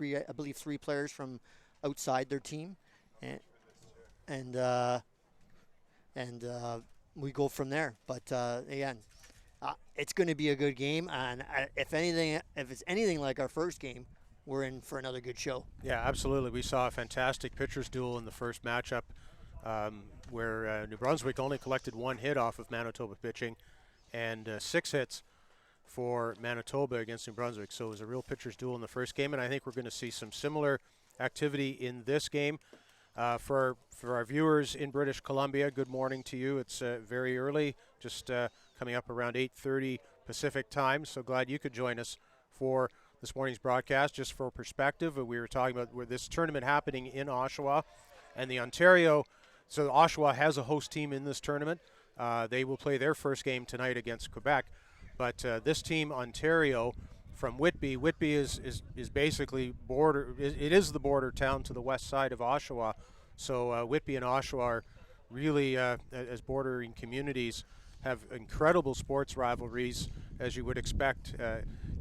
I believe, 3 players from outside their team, and and we go from there. But again, it's going to be a good game, and if it's anything like our first game, we're in for another good show. Yeah, absolutely. We saw a fantastic pitchers duel in the first matchup, where New Brunswick only collected 1 hit off of Manitoba pitching, and 6 hits for Manitoba against New Brunswick. So it was a real pitchers duel in the first game, and I think we're going to see some similar activity in this game. For our viewers in British Columbia, good morning to you. It's very early, just coming up around 8:30 Pacific time. So glad you could join us for this morning's broadcast. Just for perspective, we were talking about where this tournament happening in Oshawa, and the Ontario. So Oshawa has a host team in this tournament. They will play their first game tonight against Quebec. But this team, Ontario, from Whitby. Whitby is basically border. It is the border town to the west side of Oshawa. So Whitby and Oshawa are really, as bordering communities, have incredible sports rivalries, as you would expect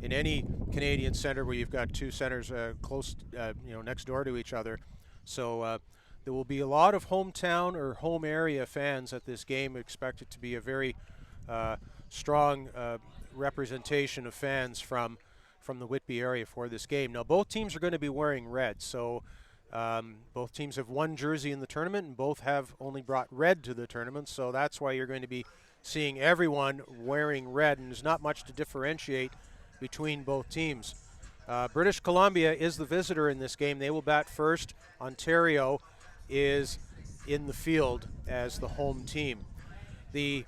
in any Canadian centre where you've got 2 centres close, next door to each other. So there will be a lot of hometown or home area fans at this game. Expect it to be a very strong representation of fans from the Whitby area for this game. Now, both teams are going to be wearing red, so both teams have 1 jersey in the tournament, and both have only brought red to the tournament, so that's why you're going to be seeing everyone wearing red, and there's not much to differentiate between both teams. British Columbia is the visitor in this game. They will bat first. Ontario is in the field as the home team. The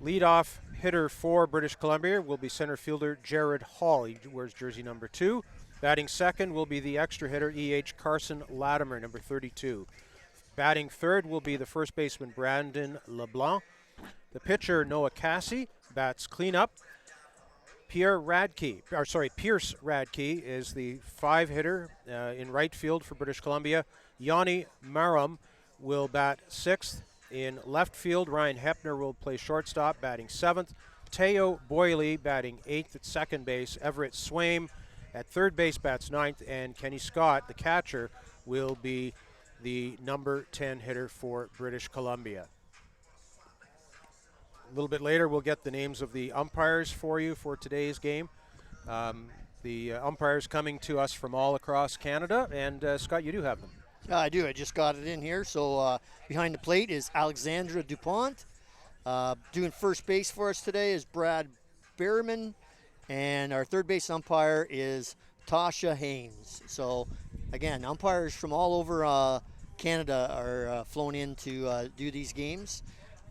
leadoff hitter for British Columbia will be center fielder Jared Hall. He wears jersey number 2. Batting second will be the extra hitter EH Carson Latimer, number 32. Batting third will be the first baseman Brandon LeBlanc. The pitcher Noah Cassie bats cleanup. Pierce Radke is the 5 hitter in right field for British Columbia. Yanni Marum will bat 6th. In left field, Ryan Hepner will play shortstop, batting 7th. Teo Boyle batting 8th at second base. Everett Swaim at third base bats 9th. And Kenny Scott, the catcher, will be the number 10 hitter for British Columbia. A little bit later, we'll get the names of the umpires for you for today's game. The umpires coming to us from all across Canada. And Scott, you do have them. Yeah, I do. I just got it in here. So behind the plate is Alexandra DuPont. Doing first base for us today is Brad Berriman. And our third base umpire is Tasha Haynes. So, again, umpires from all over Canada are flown in to do these games.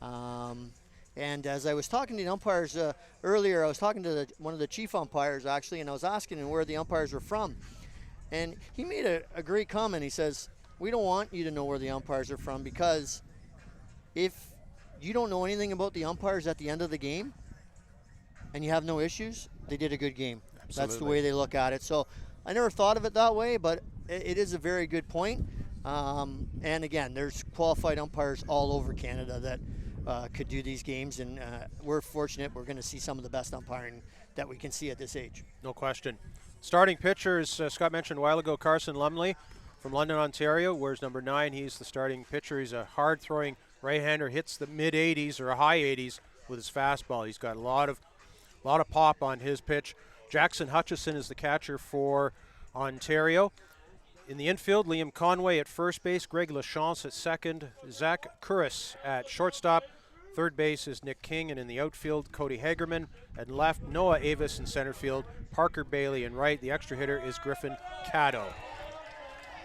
And as I was talking to the umpires earlier, I was talking to one of the chief umpires, actually, and I was asking him where the umpires were from. And he made a great comment. He says, we don't want you to know where the umpires are from, because if you don't know anything about the umpires at the end of the game and you have no issues, they did a good game. Absolutely. That's the way they look at it. So I never thought of it that way, but it is a very good point. And again, there's qualified umpires all over Canada that could do these games, and we're fortunate we're going to see some of the best umpiring that we can see at this age. No question. Starting pitcher, as Scott mentioned a while ago, Carson Lumley from London, Ontario, wears number 9. He's the starting pitcher. He's a hard-throwing right-hander, hits the mid-80s or high 80s with his fastball. He's got a lot of pop on his pitch. Jackson Hutchison is the catcher for Ontario. In the infield, Liam Conway at first base, Greg Lachance at second, Zach Kuris at shortstop. Third base is Nick King, and in the outfield, Cody Hagerman. And left, Noah Avis in center field, Parker Bailey in right. The extra hitter is Griffin Caddo.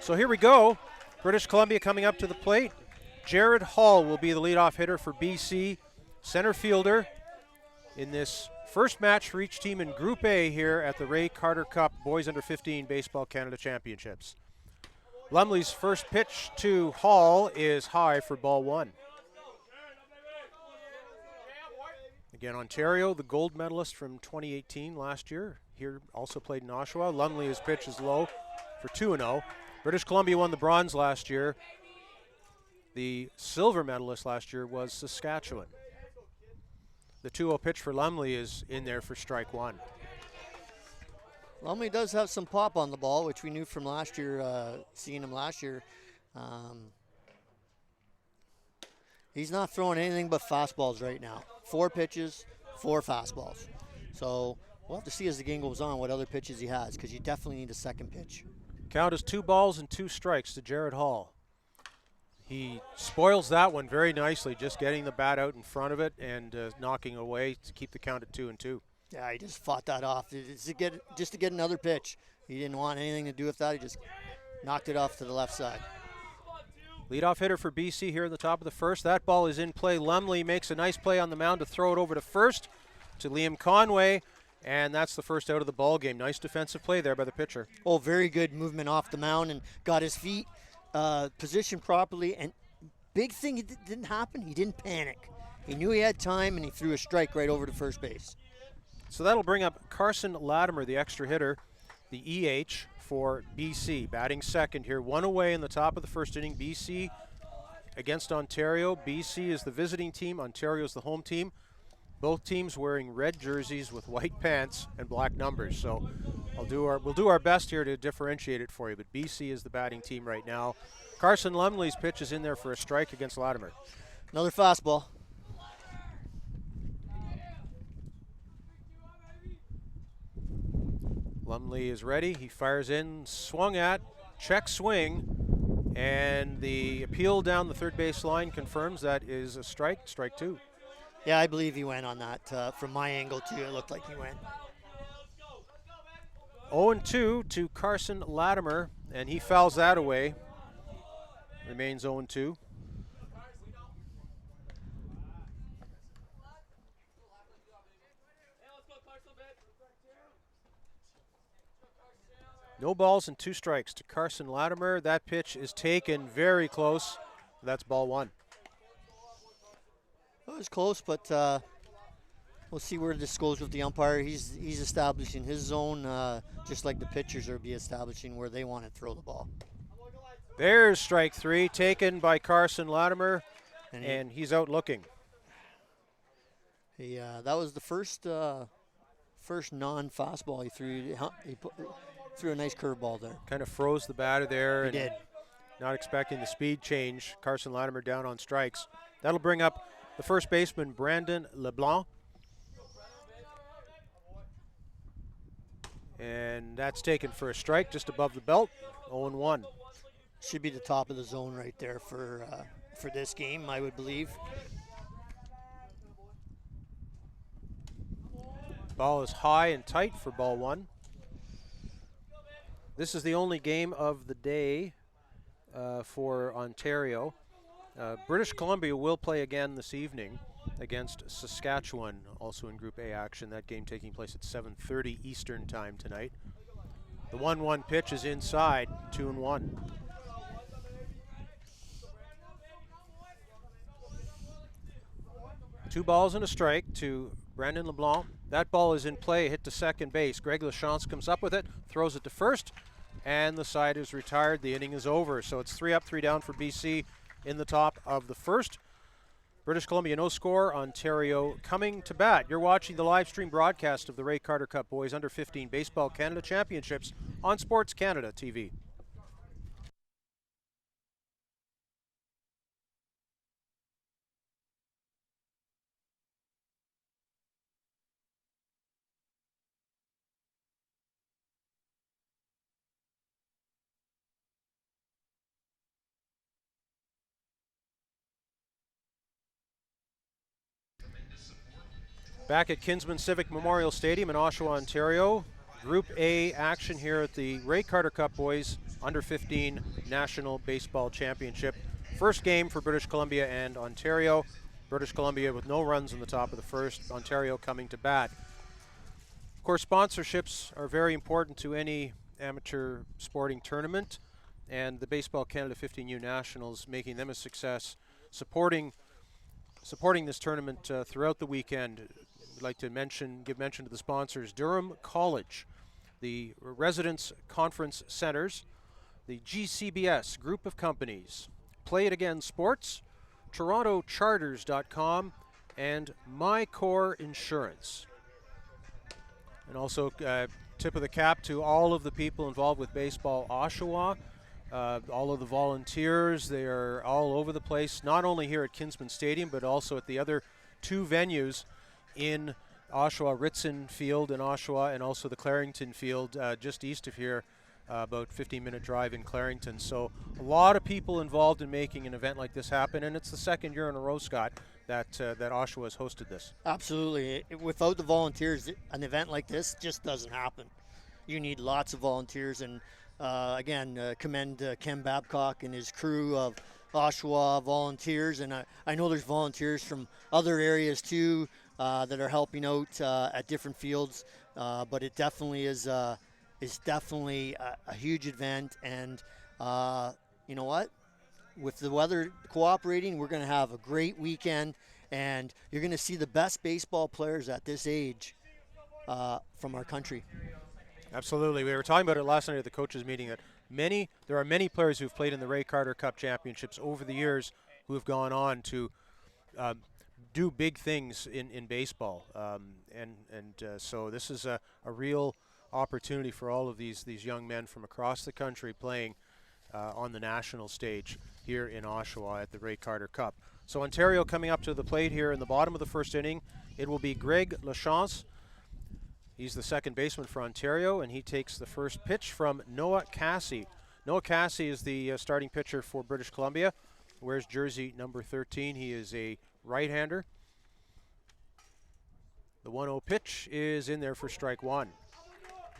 So here we go. British Columbia coming up to the plate. Jared Hall will be the leadoff hitter for BC, center fielder in this first match for each team in Group A here at the Ray Carter Cup Boys Under 15 Baseball Canada Championships. Lumley's first pitch to Hall is high for ball 1. Again, Ontario, the gold medalist from 2018 last year, here also played in Oshawa. Lumley, his pitch is low for 2-0. British Columbia won the bronze last year. The silver medalist last year was Saskatchewan. The 2-0 pitch for Lumley is in there for strike 1. Lumley does have some pop on the ball, which we knew from last year, seeing him last year. He's not throwing anything but fastballs right now. 4 pitches, 4 fastballs. So we'll have to see as the game goes on what other pitches he has, because you definitely need a second pitch. Count is 2 balls and 2 strikes to Jared Hall. He spoils that one very nicely, just getting the bat out in front of it and knocking away to keep the count at 2-2. Yeah, he just fought that off just to get another pitch. He didn't want anything to do with that. He just knocked it off to the left side. Leadoff hitter for BC here in the top of the first. That ball is in play. Lumley makes a nice play on the mound to throw it over to first to Liam Conway, and that's the first out of the ball game. Nice defensive play there by the pitcher. Oh, very good movement off the mound and got his feet positioned properly. And big thing didn't happen. He didn't panic. He knew he had time, and he threw a strike right over to first base. So that'll bring up Carson Latimer, the extra hitter, the EH for BC, batting second here. 1 away in the top of the first inning. BC against Ontario. BC is the visiting team. Ontario is the home team. Both teams wearing red jerseys with white pants and black numbers. So we'll do our best here to differentiate it for you. But BC is the batting team right now. Carson Lumley's pitch is in there for a strike against Latimer. Another fastball. Lumley is ready. He fires in, swung at, check swing, and the appeal down the third base line confirms that is a strike, strike 2. Yeah, I believe he went on that. From my angle, too, it looked like he went. 0-2 to Carson Latimer, and he fouls that away. Remains 0-2. No balls and 2 strikes to Carson Latimer. That pitch is taken very close. That's ball 1. It was close, but we'll see where this goes with the umpire. He's establishing his zone, just like the pitchers are be establishing where they want to throw the ball. There's strike 3, taken by Carson Latimer, and he's out looking. That was the first non-fastball he threw. He threw a nice curveball there. Kind of froze the batter there. He did. Not expecting the speed change. Carson Latimer down on strikes. That'll bring up the first baseman, Brandon LeBlanc. And that's taken for a strike just above the belt, 0-1. Should be the top of the zone right there for this game, I would believe. Ball is high and tight for ball 1. This is the only game of the day for Ontario. British Columbia will play again this evening against Saskatchewan, also in Group A action. That game taking place at 7:30 Eastern time tonight. The 1-1 pitch is inside, 2-1. Two balls and a strike to Brandon LeBlanc. That ball is in play, hit to second base. Greg Lesean comes up with it, throws it to first, and the side is retired. The inning is over. So it's 3 up, 3 down for BC in the top of the first. British Columbia no score, Ontario coming to bat. You're watching the live stream broadcast of the Ray Carter Cup Boys Under 15 Baseball Canada Championships on SportsCanada.TV. Back at Kinsman Civic Memorial Stadium in Oshawa, Ontario. Group A action here at the Ray Carter Cup Boys Under 15 National Baseball Championship. First game for British Columbia and Ontario. British Columbia with no runs in the top of the first. Ontario coming to bat. Of course, sponsorships are very important to any amateur sporting tournament, and the Baseball Canada 15U Nationals making them a success, supporting this tournament throughout the weekend. We'd like to give mention to the sponsors: Durham College, the Residence Conference Centers, the GCBS Group of Companies, Play It Again Sports, TorontoCharters.com, and MyCore Insurance. And also tip of the cap to all of the people involved with Baseball Oshawa, all of the volunteers. They are all over the place, not only here at Kinsman Stadium, but also at the other 2 venues in Oshawa, Ritson Field in Oshawa, and also the Clarington Field just east of here, about 15-minute drive in Clarington. So a lot of people involved in making an event like this happen, and it's the 2nd year in a row, Scott, that Oshawa has hosted this. Absolutely. Without the volunteers, an event like this just doesn't happen. You need lots of volunteers, and again, commend Ken Babcock and his crew of Oshawa volunteers, and I know there's volunteers from other areas too that are helping out at different fields, but it definitely is definitely a huge event, and you know what? With the weather cooperating, we're going to have a great weekend, and you're going to see the best baseball players at this age from our country. Absolutely. We were talking about it last night at the coaches meeting that there are many players who've played in the Ray Carter Cup Championships over the years who have gone on to do big things in baseball. So this is a real opportunity for all of these young men from across the country playing on the national stage here in Oshawa at the Ray Carter Cup. So Ontario coming up to the plate here in the bottom of the 1st inning. It will be Greg Lesean. He's the 2nd baseman for Ontario, and he takes the first pitch from Noah Cassie. Noah Cassie is the starting pitcher for British Columbia, wears jersey number 13. He is a right-hander. The 1-0 pitch is in there for strike 1.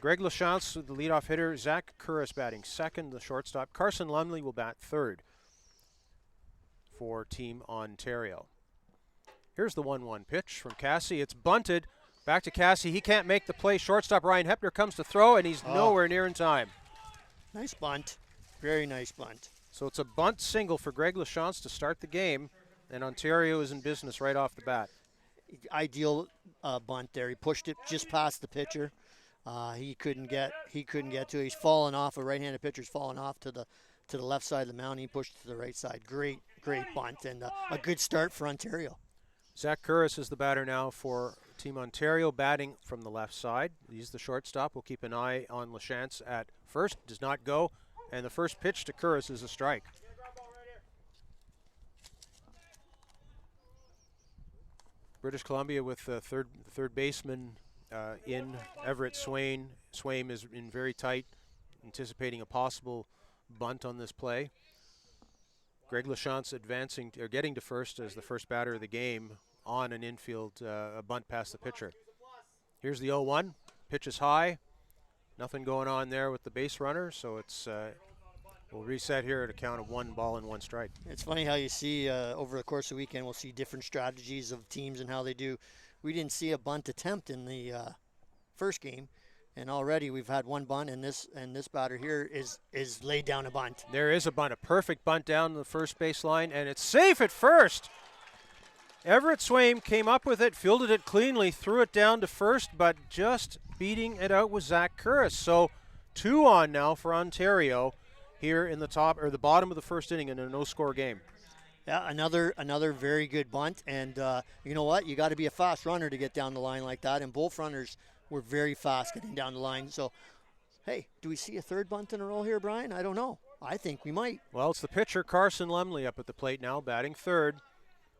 Greg Lesean, the leadoff hitter. Zach Curris batting 2nd, the shortstop. Carson Lumley will bat 3rd for Team Ontario. Here's the 1-1 pitch from Cassie. It's bunted. Back to Cassie. He can't make the play. Shortstop Ryan Hepner comes to throw, and he's nowhere near in time. Nice bunt. Very nice bunt. So it's a bunt single for Greg Lesean to start the game, and Ontario is in business right off the bat. Ideal bunt there. He pushed it just past the pitcher. He couldn't get to it. He's fallen off. A right-handed pitcher's fallen off to the left side of the mound. He pushed it to the right side. Great bunt, and a good start for Ontario. Zach Curris is the batter now for Team Ontario, batting from the left side. He's the shortstop. We'll keep an eye on Lesean at first. Does not go, and the first pitch to Curris is a strike. British Columbia with the third baseman in Everett Swain. Swain is in very tight, anticipating a possible bunt on this play. Greg Lesean advancing or getting to first as the first batter of the game on an infield a bunt past the pitcher. Here's the 0-1. Pitch is high. Nothing going on there with the base runner, so it's we'll reset here at a count of 1 ball and 1 strike. It's funny how you see over the course of the weekend we'll see different strategies of teams and how they do. We didn't see a bunt attempt in the first game, and already we've had 1 bunt, and this batter here is laid down a bunt. There is a bunt, a perfect bunt down the first base line, and it's safe at first. Everett Swain came up with it, fielded it cleanly, threw it down to first, but just beating it out was Zach Curris. So 2 on now for Ontario here in the bottom of the first inning in a no-score game. Yeah, another very good bunt, and you know what? You got to be a fast runner to get down the line like that, and both runners were very fast getting down the line. So, hey, do we see a 3rd bunt in a row here, Brian? I don't know. I think we might. Well, it's the pitcher, Carson Lumley, up at the plate now, batting 3rd.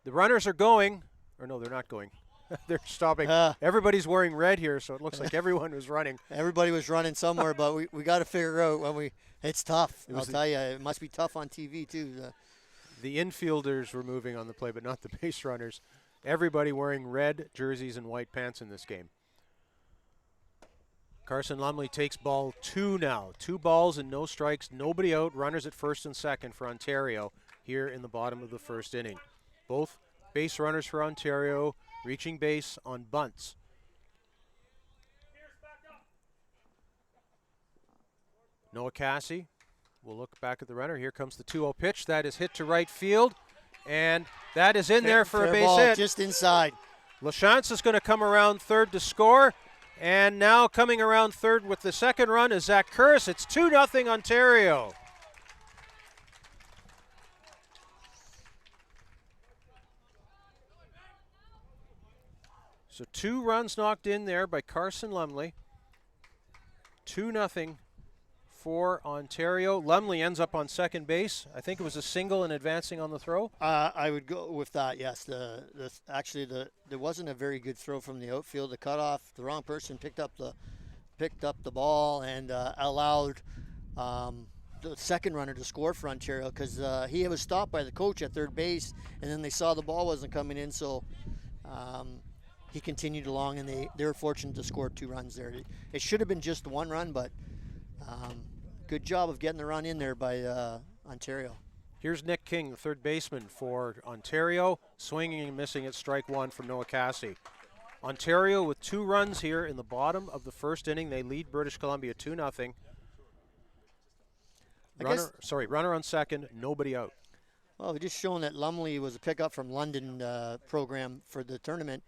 The runners are going, or no, they're not going. They're stopping. Everybody's wearing red here, so it looks like everyone was running. Everybody was running somewhere, but we got to figure out it's tough. I'll tell you, it must be tough on TV too. The infielders were moving on the play, but not the base runners. Everybody wearing red jerseys and white pants in this game. Carson Lumley takes ball 2 now. 2 balls and no strikes, nobody out. Runners at first and second for Ontario here in the bottom of the first inning. Both base runners for Ontario reaching base on bunts. Noah Cassie will look back at the runner. Here comes the 2-0 pitch. That is hit to right field, and that is in there for a base hit. Just inside. Lesean is going to come around 3rd to score, and now coming around 3rd with the 2nd run is Zach Curris. It's 2-0 Ontario. So 2 runs knocked in there by Carson Lumley. 2-0 for Ontario. Lumley ends up on second base. I think it was a single and advancing on the throw. I would go with that. Yes, actually there wasn't a very good throw from the outfield. The cutoff, the wrong person picked up the ball and allowed the second runner to score for Ontario because he was stopped by the coach at third base, and then they saw the ball wasn't coming in, so he continued along, and they were fortunate to score 2 runs there. It should have been just 1 run, but good job of getting the run in there by Ontario. Here's Nick King, the third baseman for Ontario, swinging and missing at strike 1 from Noah Cassie. Ontario with 2 runs here in the bottom of the first inning. They lead British Columbia 2-0. Runner on second, nobody out. Well, we're just showing that Lumley was a pickup from London program for the tournament.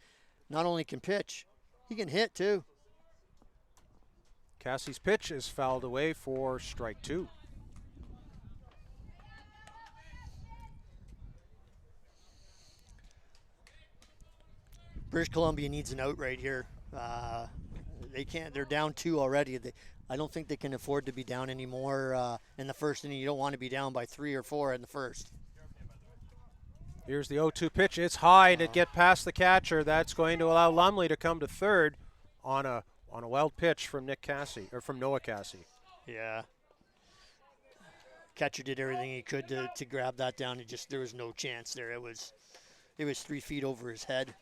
Not only can pitch, he can hit too. Cassie's pitch is fouled away for strike 2. British Columbia needs an out right here. They can't. They're down 2 already. I don't think they can afford to be down anymore in the first inning. You don't want to be down by 3 or 4 in the first. Here's the 0-2 pitch. It's high to get past the catcher. That's going to allow Lumley to come to third on a wild pitch from Noah Cassie. Yeah. Catcher did everything he could to grab that down. There was no chance there. It was 3 feet over his head.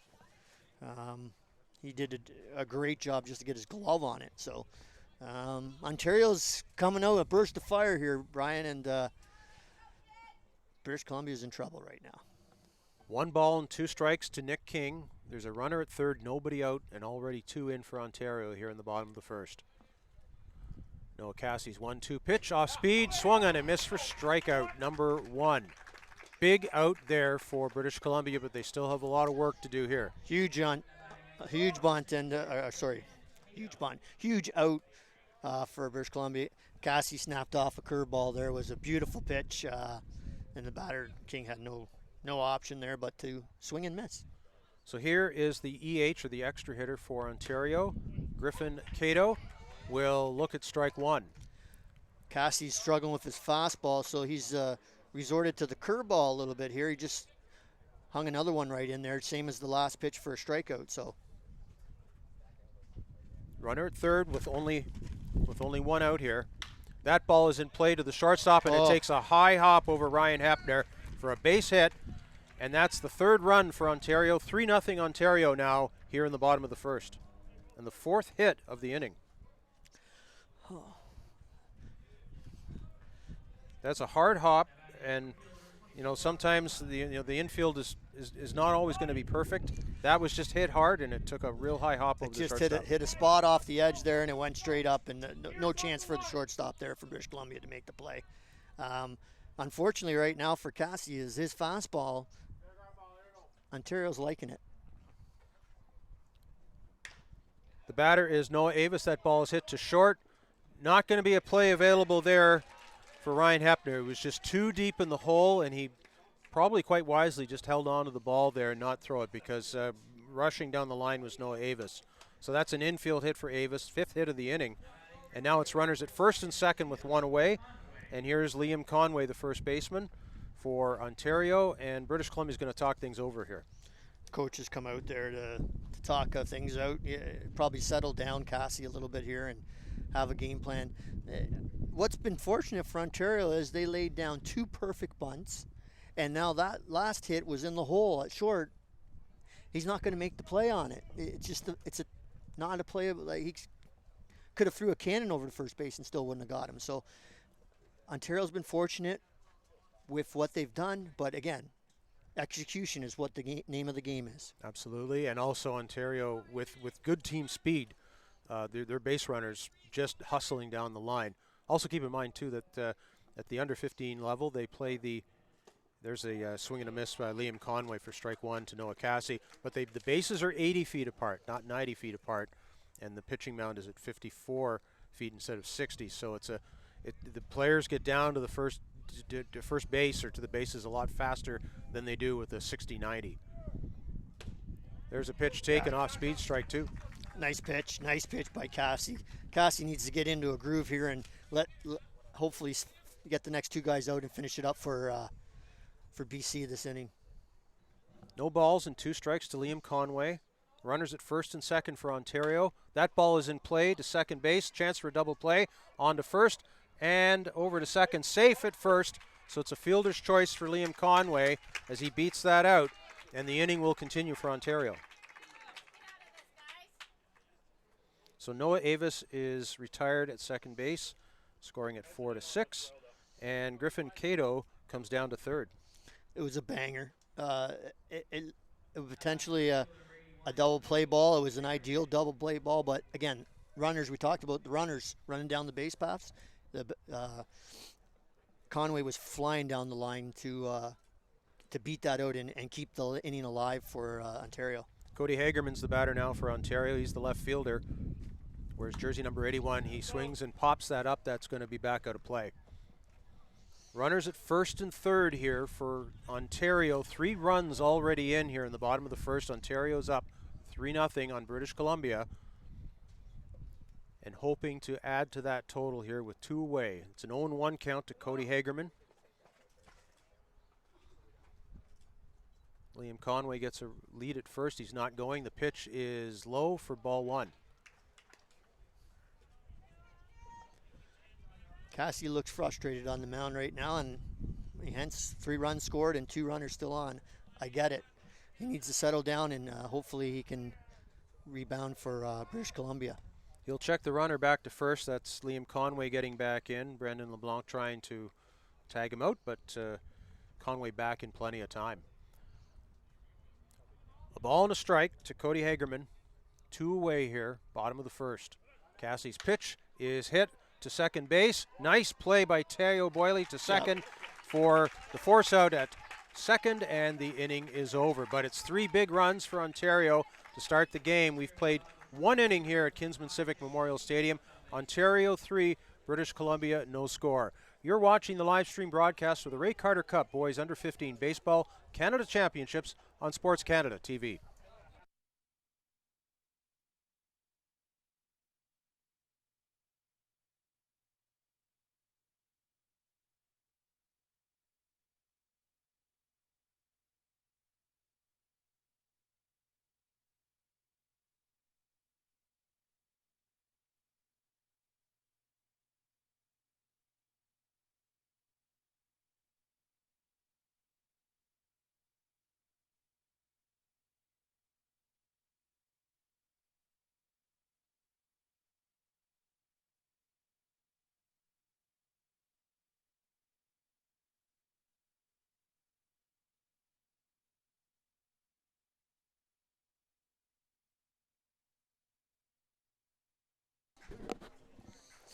He did a great job just to get his glove on it. So Ontario's coming out a burst of fire here, Brian, and British Columbia's in trouble right now. 1 ball and 2 strikes to Nick King. There's a runner at third, nobody out, and already 2 in for Ontario here in the bottom of the first. Noah Cassie's 1-2 pitch off speed, swung on and missed for strikeout number 1. Big out there for British Columbia, but they still have a lot of work to do here. Huge bunt and huge out for British Columbia. Cassie snapped off a curveball there. It was a beautiful pitch, and the batter King had no option there but to swing and miss. So here is the EH, or the extra hitter for Ontario. Griffin Cato will look at strike 1. Cassie's struggling with his fastball, so he's resorted to the curveball a little bit here. He just hung another one right in there, same as the last pitch for a strikeout. So runner at third with only 1 out here. That ball is in play to the shortstop, and it takes a high hop over Ryan Hepner for a base hit, and that's the 3rd run for Ontario. 3-0 Ontario now here in the bottom of the first, and the 4th hit of the inning. That's a hard hop, and sometimes the infield is not always going to be perfect. That was just hit hard, and it took a real high hop over the shortstop. It just hit a spot off the edge there, and it went straight up, and no chance for the shortstop there for British Columbia to make the play. Unfortunately, right now for Cassie is his fastball. Ontario's liking it. The batter is Noah Avis. That ball is hit to short. Not going to be a play available there for Ryan Hepner. It was just too deep in the hole, and he probably quite wisely just held on to the ball there and not throw it, because rushing down the line was Noah Avis. So that's an infield hit for Avis, 5th hit of the inning. And now it's runners at first and second with 1 away. And here's Liam Conway, the first baseman for Ontario, and British Columbia is going to talk things over here. Coach has come out there to talk things out. Probably settle down Cassie a little bit here and have a game plan. What's been fortunate for Ontario is they laid down 2 perfect bunts, and now that last hit was in the hole at short. He's not going to make the play on it. It's not a play. Like, he could have threw a cannon over to first base and still wouldn't have got him. So Ontario's been fortunate with what they've done, but again, execution is what the name of the game is. Absolutely, and also Ontario with good team speed. Their base runners just hustling down the line. Also keep in mind, too, that at the under 15 level, they play there's a swing and a miss by Liam Conway for strike 1 to Noah Cassie, but the bases are 80 feet apart, not 90 feet apart, and the pitching mound is at 54 feet instead of 60, so the players get down to the first base or to the bases a lot faster than they do with the 60-90. There's a pitch taken off speed, strike 2. Nice pitch by Cassie. Cassie needs to get into a groove here and hopefully get the next two guys out and finish it up for BC this inning. No balls and 2 strikes to Liam Conway. Runners at first and second for Ontario. That ball is in play to second base. Chance for a double play. On to first and over to second. Safe at first. So it's a fielder's choice for Liam Conway as he beats that out. And the inning will continue for Ontario. So Noah Avis is retired at second base, scoring at 4-6. And Griffin Cato comes down to third. It was a banger. It was potentially a double play ball. It was an ideal double play ball, but again, runners, we talked about the runners running down the base paths. Conway was flying down the line to beat that out and keep the inning alive for Ontario. Cody Hagerman's the batter now for Ontario. He's the left fielder. Whereas jersey number 81, he swings and pops that up. That's going to be back out of play. Runners at first and third here for Ontario. 3 runs already in here in the bottom of the first. Ontario's up 3-0 on British Columbia. And hoping to add to that total here with 2 away. It's an 0-1 count to Cody Hagerman. Liam Conway gets a lead at first. He's not going. The pitch is low for ball 1. Cassie looks frustrated on the mound right now, and hence 3 runs scored and 2 runners still on. I get it. He needs to settle down, and hopefully he can rebound for British Columbia. He'll check the runner back to first. That's Liam Conway getting back in. Brendan LeBlanc trying to tag him out, but Conway back in plenty of time. A ball and a strike to Cody Hagerman. 2 away here, bottom of the first. Cassie's pitch is hit to second base. Nice play by Teo Boyle to second for the force out at second, and the inning is over. But it's 3 big runs for Ontario to start the game. We've played 1 inning here at Kinsman Civic Memorial Stadium. Ontario 3, British Columbia no score. You're watching the live stream broadcast for the Ray Carter Cup Boys Under 15 Baseball Canada Championships on SportsCanada.TV.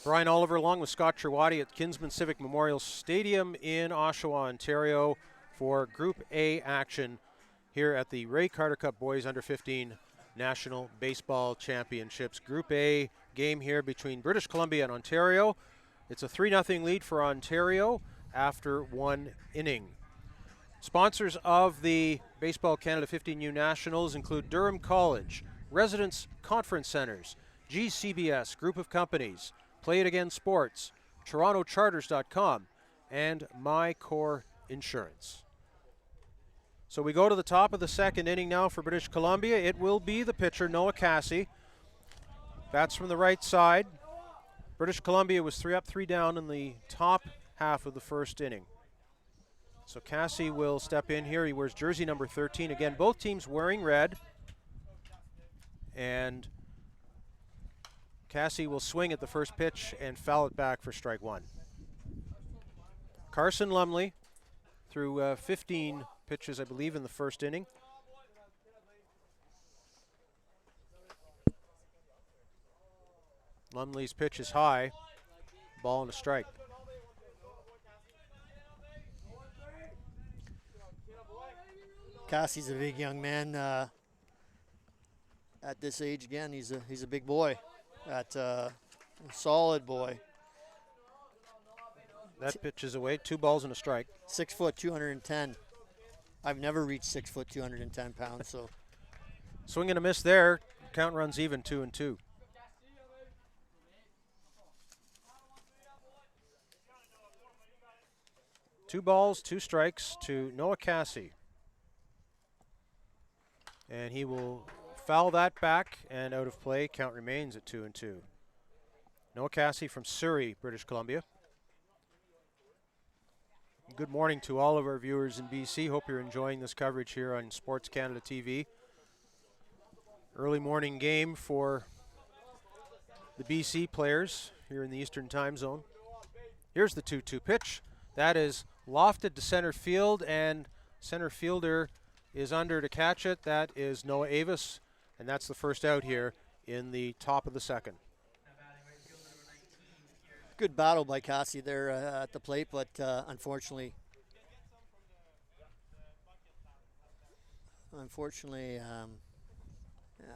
Brian Oliver along with Scott Cherwadi at Kinsman Civic Memorial Stadium in Oshawa, Ontario for Group A action here at the Ray Carter Cup Boys Under 15 National Baseball Championships. Group A game here between British Columbia and Ontario. It's a 3-0 lead for Ontario after 1 inning. Sponsors of the Baseball Canada 15U Nationals include Durham College, Residence Conference Centers, GCBS Group of Companies, Play It Again Sports, TorontoCharters.com, and MyCore Insurance. So we go to the top of the second inning now for British Columbia. It will be the pitcher, Noah Cassie. Bats from the right side. British Columbia was 3 up, 3 down in the top half of the first inning. So Cassie will step in here. He wears jersey number 13. Again, both teams wearing red. And Cassie will swing at the first pitch and foul it back for strike 1. Carson Lumley threw 15 pitches, I believe, in the first inning. Lumley's pitch is high. Ball and a strike. Cassie's a big young man. At this age, again, he's a big boy. A solid boy. That pitch is away. 2 balls and a strike. 6 foot, 210. I've never reached 6 foot, 210 pounds. So swing and a miss there. Count runs even, 2-2. Two balls, two strikes to Noah Cassie. And he will foul that back and out of play. Count remains at 2-2. Noah Cassie from Surrey, British Columbia. Good morning to all of our viewers in BC. Hope you're enjoying this coverage here on SportsCanada.TV. Early morning game for the BC players here in the Eastern Time Zone. Here's the 2-2 pitch. That is lofted to center field, and center fielder is under to catch it. That is Noah Avis, and that's the first out here in the top of the second. Good battle by Cassie there at the plate, but unfortunately,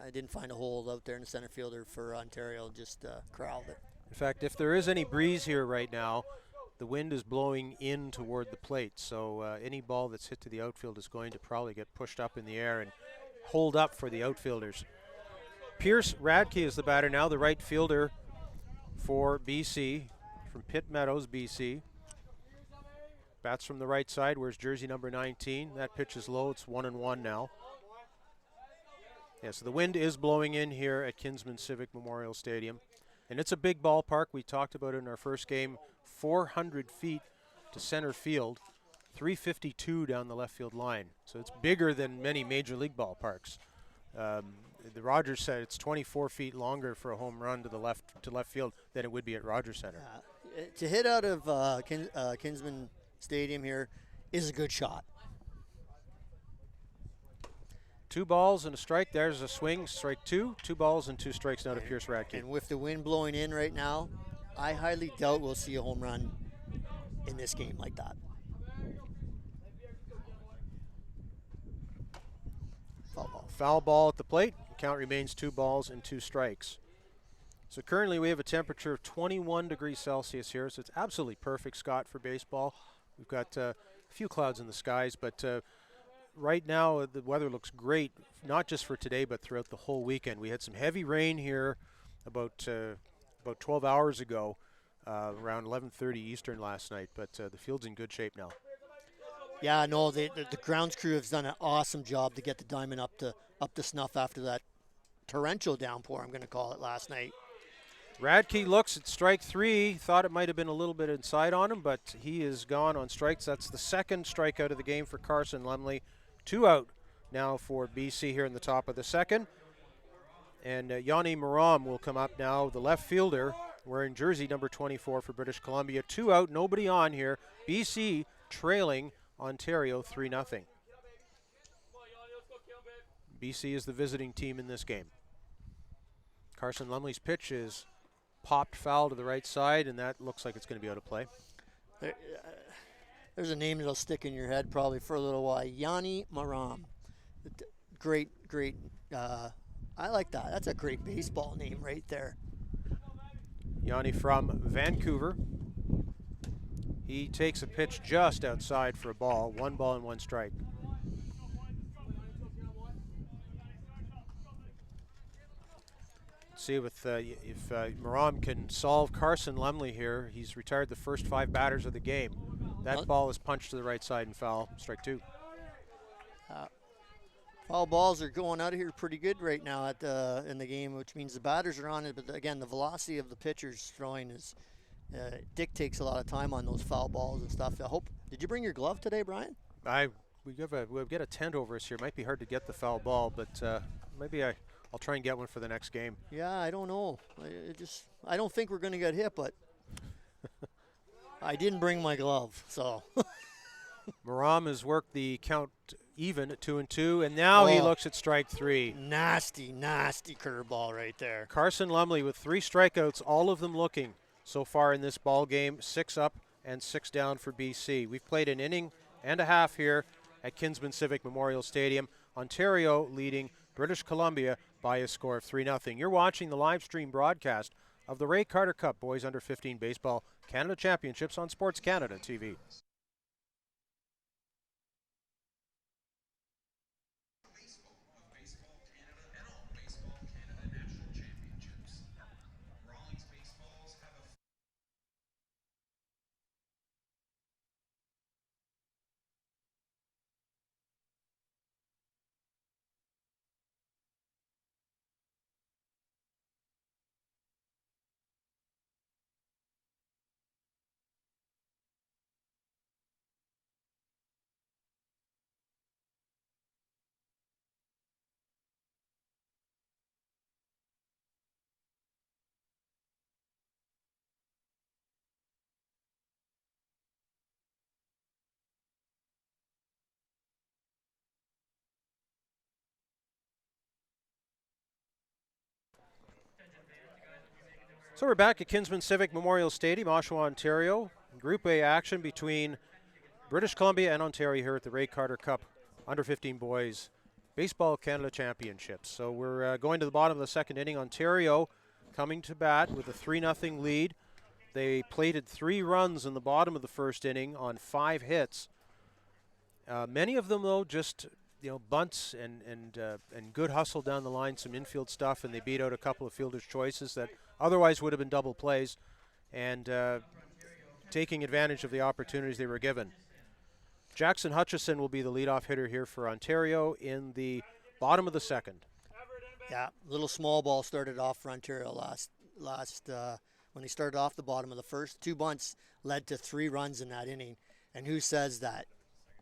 I didn't find a hole out there in the center fielder for Ontario, just corralled it. In fact, if there is any breeze here right now, the wind is blowing in toward the plate, so any ball that's hit to the outfield is going to probably get pushed up in the air and hold up for the outfielders. Pierce Radke is the batter now, the right fielder for BC, from Pitt Meadows, BC. Bats from the right side, wears jersey number 19. That pitch is low, it's 1-1 now. Yeah, so the wind is blowing in here at Kinsman Civic Memorial Stadium. And it's a big ballpark. We talked about it in our first game. 400 feet to center field, 352 down the left field line. So it's bigger than many major league ballparks. The Rogers said it's 24 feet longer for a home run to left field than it would be at Rogers Center. To hit out of Kinsman Stadium here is a good shot. 2 balls and a strike. There's a swing, strike 2. 2 balls and 2 strikes now to Pierce Radke. And with the wind blowing in right now, I highly doubt we'll see a home run in this game like that. Foul ball. Foul ball at the plate. Count remains 2 balls and 2 strikes. So currently we have a temperature of 21 degrees Celsius here, so it's absolutely perfect, Scott, for baseball. We've got a few clouds in the skies, but right now the weather looks great, not just for today, but throughout the whole weekend. We had some heavy rain here about 12 hours ago, around 11:30 Eastern last night, but the field's in good shape now. Yeah, no, the grounds crew has done an awesome job to get the diamond up to snuff after that torrential downpour, I'm going to call it, last night. Radke looks at strike 3, thought it might have been a little bit inside on him, but he is gone on strikes. That's the second strikeout of the game for Carson Lumley. 2 out now for BC here in the top of the second. And Yanni Maram will come up now, the left fielder, wearing jersey number 24 for British Columbia. 2 out, nobody on here. BC trailing Ontario 3-0. BC is the visiting team in this game. Carson Lumley's pitch is popped foul to the right side, and that looks like it's going to be out of play. There's a name that'll stick in your head probably for a little while. Yanni Maram. Great. I like that. That's a great baseball name right there. Yanni from Vancouver. He takes a pitch just outside for a ball. 1 ball and 1 strike. See if Maram can solve Carson Lumley here. He's retired the first 5 batters of the game. That ball is punched to the right side and foul. Strike 2. Foul balls are going out of here pretty good right now in the game, which means the batters are on it. But again, the velocity of the pitcher's throwing dictates a lot of time on those foul balls and stuff. Did you bring your glove today, Brian? We get a tent over us here. Might be hard to get the foul ball, but maybe I'll try and get one for the next game. Yeah, I don't know. I don't think we're going to get hit, but I didn't bring my glove, so. Maram has worked the count even at 2-2, and now he looks at strike 3. Nasty curveball right there. Carson Lumley with 3 strikeouts, all of them looking so far in this ball game. 6 up and 6 down for BC. We've played an inning and a half here at Kinsman Civic Memorial Stadium. Ontario leading British Columbia by a score of 3-0. You're watching the live stream broadcast of the Ray Carter Cup Boys Under 15 Baseball Canada Championships on SportsCanada.TV. So we're back at Kinsman Civic Memorial Stadium, Oshawa, Ontario. Group A action between British Columbia and Ontario here at the Ray Carter Cup Under 15 Boys Baseball Canada Championships. So we're going to the bottom of the second inning. Ontario coming to bat with a 3-0 lead. They plated 3 runs in the bottom of the first inning on 5 hits. Many of them, though, just bunts and good hustle down the line, some infield stuff, and they beat out a couple of fielders' choices that otherwise would have been double plays, and taking advantage of the opportunities they were given. Jackson Hutchison will be the leadoff hitter here for Ontario in the bottom of the second. Yeah, little small ball started off for Ontario last when they started off the bottom of the first. 2 bunts led to 3 runs in that inning, and who says that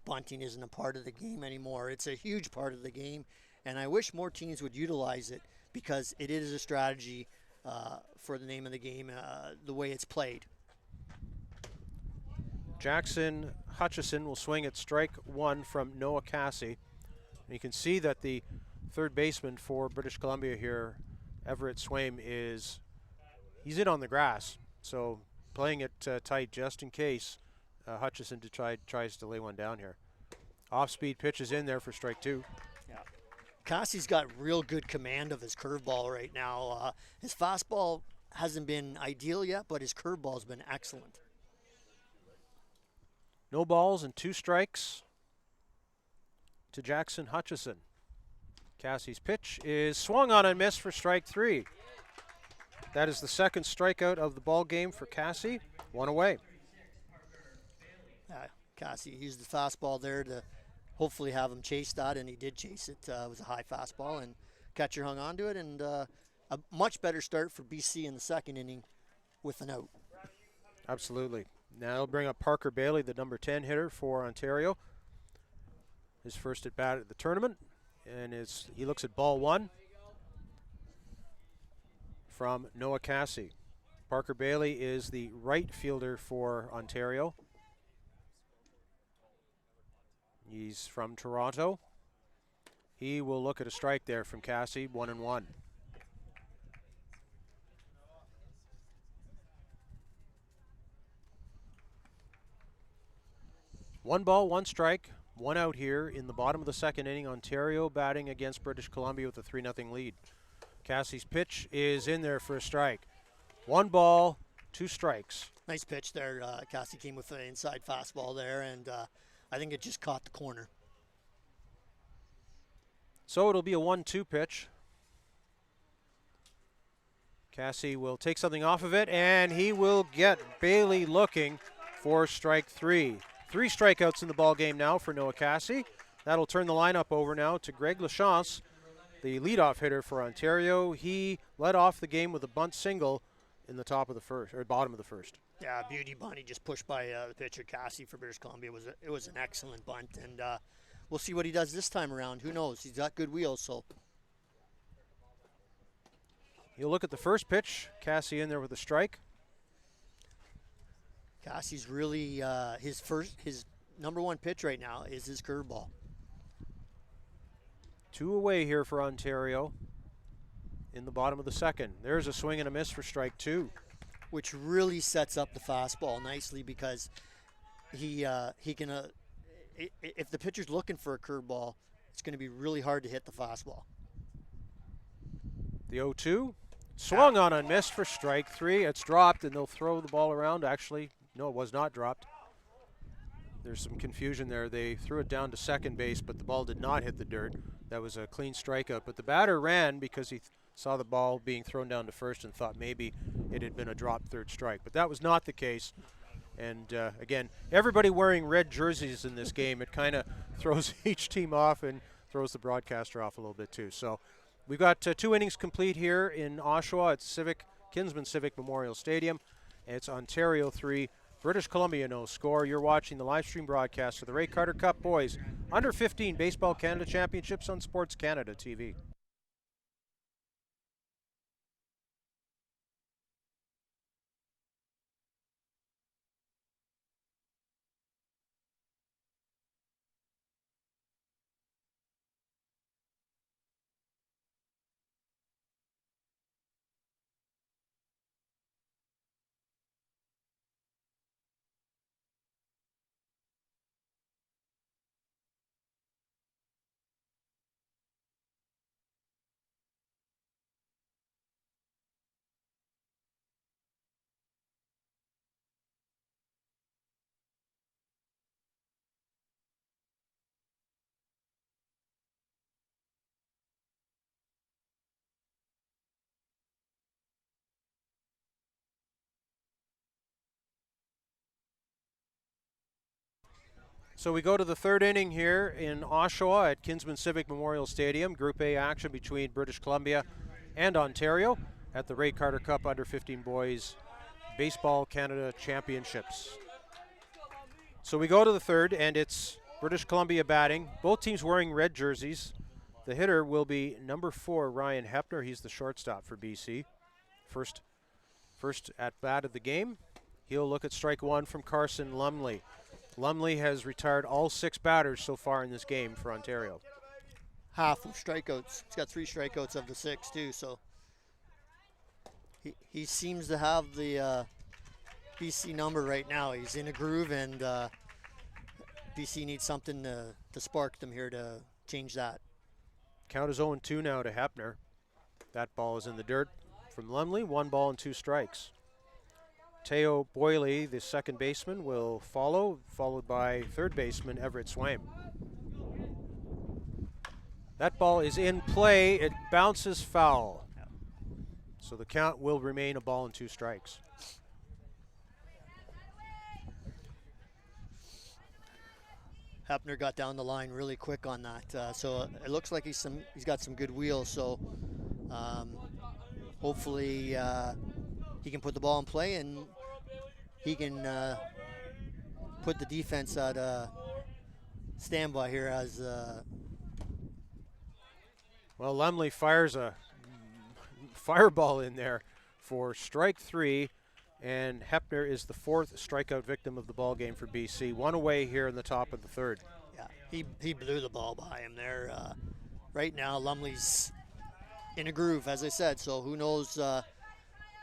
bunting isn't a part of the game anymore? It's a huge part of the game, and I wish more teams would utilize it because it is a strategy for the name of the game, the way it's played. Jackson Hutchison will swing at strike 1 from Noah Cassie. And you can see that the third baseman for British Columbia here, Everett Swaim, he's in on the grass. So playing it tight just in case Hutchison tries to lay one down here. Off-speed pitch is in there for strike 2. Yeah. Cassie's got real good command of his curveball right now. His fastball hasn't been ideal yet, but his curveball's been excellent. No balls and 2 strikes to Jackson Hutchison. Cassie's pitch is swung on and missed for strike 3. That is the second strikeout of the ball game for Cassie. 1 away. Cassie used the fastball there to hopefully have him chase that, and he did chase it. It was a high fastball, and catcher hung on to it, and a much better start for BC in the second inning with an out. Absolutely. Now he'll bring up Parker Bailey, the number 10 hitter for Ontario. His first at bat at the tournament, and he looks at ball 1 from Noah Cassie. Parker Bailey is the right fielder for Ontario. He's from Toronto. He will look at a strike there from Cassie, 1-1. One ball, 1 strike, 1 out here in the bottom of the second inning. Ontario batting against British Columbia with a 3-0 lead. Cassie's pitch is in there for a strike. 1 ball, 2 strikes. Nice pitch there. Cassie came with an inside fastball there, and I think it just caught the corner. So it'll be a 1-2 pitch. Cassie will take something off of it, and he will get Bailey looking for strike 3. 3 strikeouts in the ball game now for Noah Cassie. That'll turn the lineup over now to Greg Lachance, the leadoff hitter for Ontario. He led off the game with a bunt single in the top of the first, or bottom of the first. Yeah, beauty bunt. He just pushed by the pitcher Cassie for British Columbia. It was an excellent bunt, and we'll see what he does this time around. Who knows? He's got good wheels, so. You'll look at the first pitch. Cassie in there with a strike. Cassie's really his number 1 pitch right now is his curveball. 2 away here for Ontario in the bottom of the second. There's a swing and a miss for strike 2. Which really sets up the fastball nicely because he can if the pitcher's looking for a curveball, it's going to be really hard to hit the fastball. The 0-2 swung on and missed for strike 3. It's dropped, and they'll throw the ball around. Actually, no, it was not dropped. There's some confusion there. They threw it down to second base, but the ball did not hit the dirt. That was a clean strikeout. But the batter ran because he saw the ball being thrown down to first and thought maybe it had been a dropped third strike. But that was not the case. And again, everybody wearing red jerseys in this game, it kind of throws each team off and throws the broadcaster off a little bit too. So we've got 2 innings complete here in Oshawa at Kinsman Civic Memorial Stadium. It's Ontario 3, British Columbia no score. You're watching the live stream broadcast of the Ray Carter Cup Boys Under 15 Baseball Canada Championships on SportsCanada.TV. So we go to the third inning here in Oshawa at Kinsman Civic Memorial Stadium. Group A action between British Columbia and Ontario at the Ray Carter Cup Under 15 Boys Baseball Canada Championships. So we go to the third, and it's British Columbia batting. Both teams wearing red jerseys. The hitter will be number 4, Ryan Hepner. He's the shortstop for BC. First at bat of the game. He'll look at strike one from Carson Lumley. Lumley has retired all 6 batters so far in this game for Ontario. Half of strikeouts. He's got 3 strikeouts of the 6 too, so he seems to have the BC number right now. He's in a groove, and BC needs something to spark them here to change that. Count is 0-2 now to Hepner. That ball is in the dirt from Lumley. 1 ball and 2 strikes. Teo Boyle, the second baseman, will follow, followed by third baseman Everett Swaim. That ball is in play. It bounces foul. So the count will remain a ball and 2 strikes. Hepner got down the line really quick on that, so it looks like he's got some good wheels. So hopefully he can put the ball in play, and he can put the defense at standby here as. Well, Lumley fires a fireball in there for strike 3, and Hepner is the 4th strikeout victim of the ball game for BC. 1 away here in the top of the third. Yeah, he blew the ball by him there. Right now, Lumley's in a groove, as I said. So who knows?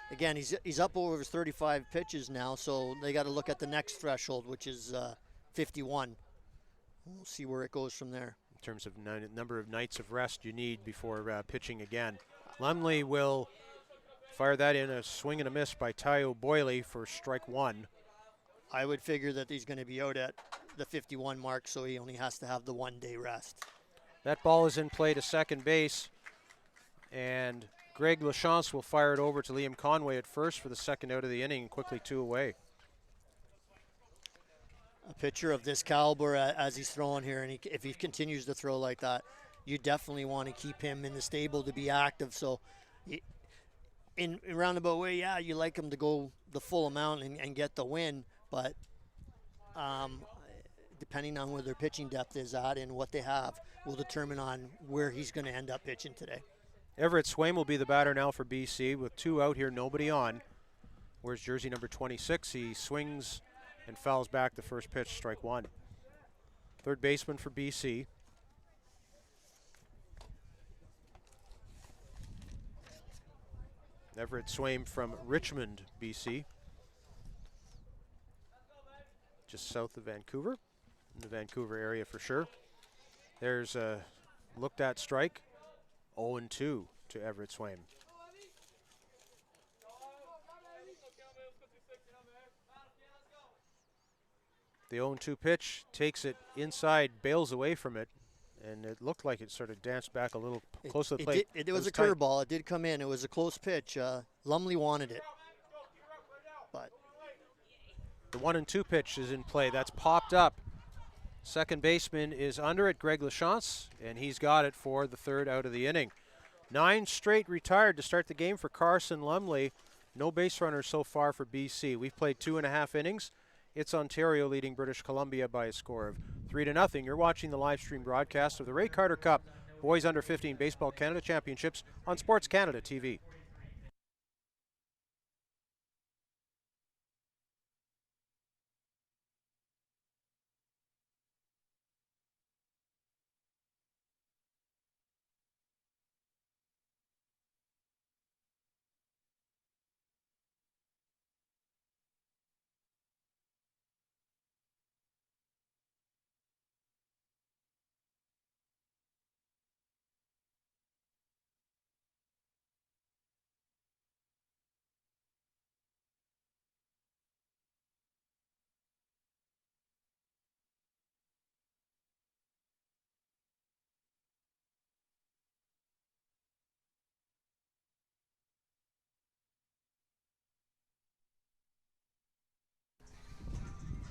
Again, he's up over his 35 pitches now, so they got to look at the next threshold, which is 51. We'll see where it goes from there. In terms of number of nights of rest you need before pitching again. Lumley will fire that in, a swing and a miss by Teo Boyle for strike 1. I would figure that he's going to be out at the 51 mark, so he only has to have the 1-day rest. That ball is in play to second base, and Greg Lachance will fire it over to Liam Conway at first for the second out of the inning, and quickly 2 away. A pitcher of this caliber as he's throwing here, and if he continues to throw like that, you definitely want to keep him in the stable to be active. So in a roundabout way, yeah, you like him to go the full amount and get the win, but depending on where their pitching depth is at and what they have will determine on where he's going to end up pitching today. Everett Swaim will be the batter now for BC with 2 out here, nobody on. Where's jersey number 26? He swings and fouls back the first pitch, strike 1. Third baseman for BC. Everett Swaim from Richmond, BC. Just south of Vancouver, in the Vancouver area for sure. There's a looked at strike. 0-2 to Everett Swaim. The 0-2 pitch takes it inside, bails away from it, and it looked like it sort of danced back a little close to the plate. It was a curveball. It did come in. It was a close pitch. Lumley wanted it. But the 1-2 pitch is in play. That's popped up. Second baseman is under it, Greg Lachance, and he's got it for the third out of the inning. 9 straight retired to start the game for Carson Lumley. No base runners so far for BC. We've played 2.5 innings. It's Ontario leading British Columbia by a score of 3-0. You're watching the live stream broadcast of the Ray Carter Cup Boys Under 15 Baseball Canada Championships on SportsCanada.TV.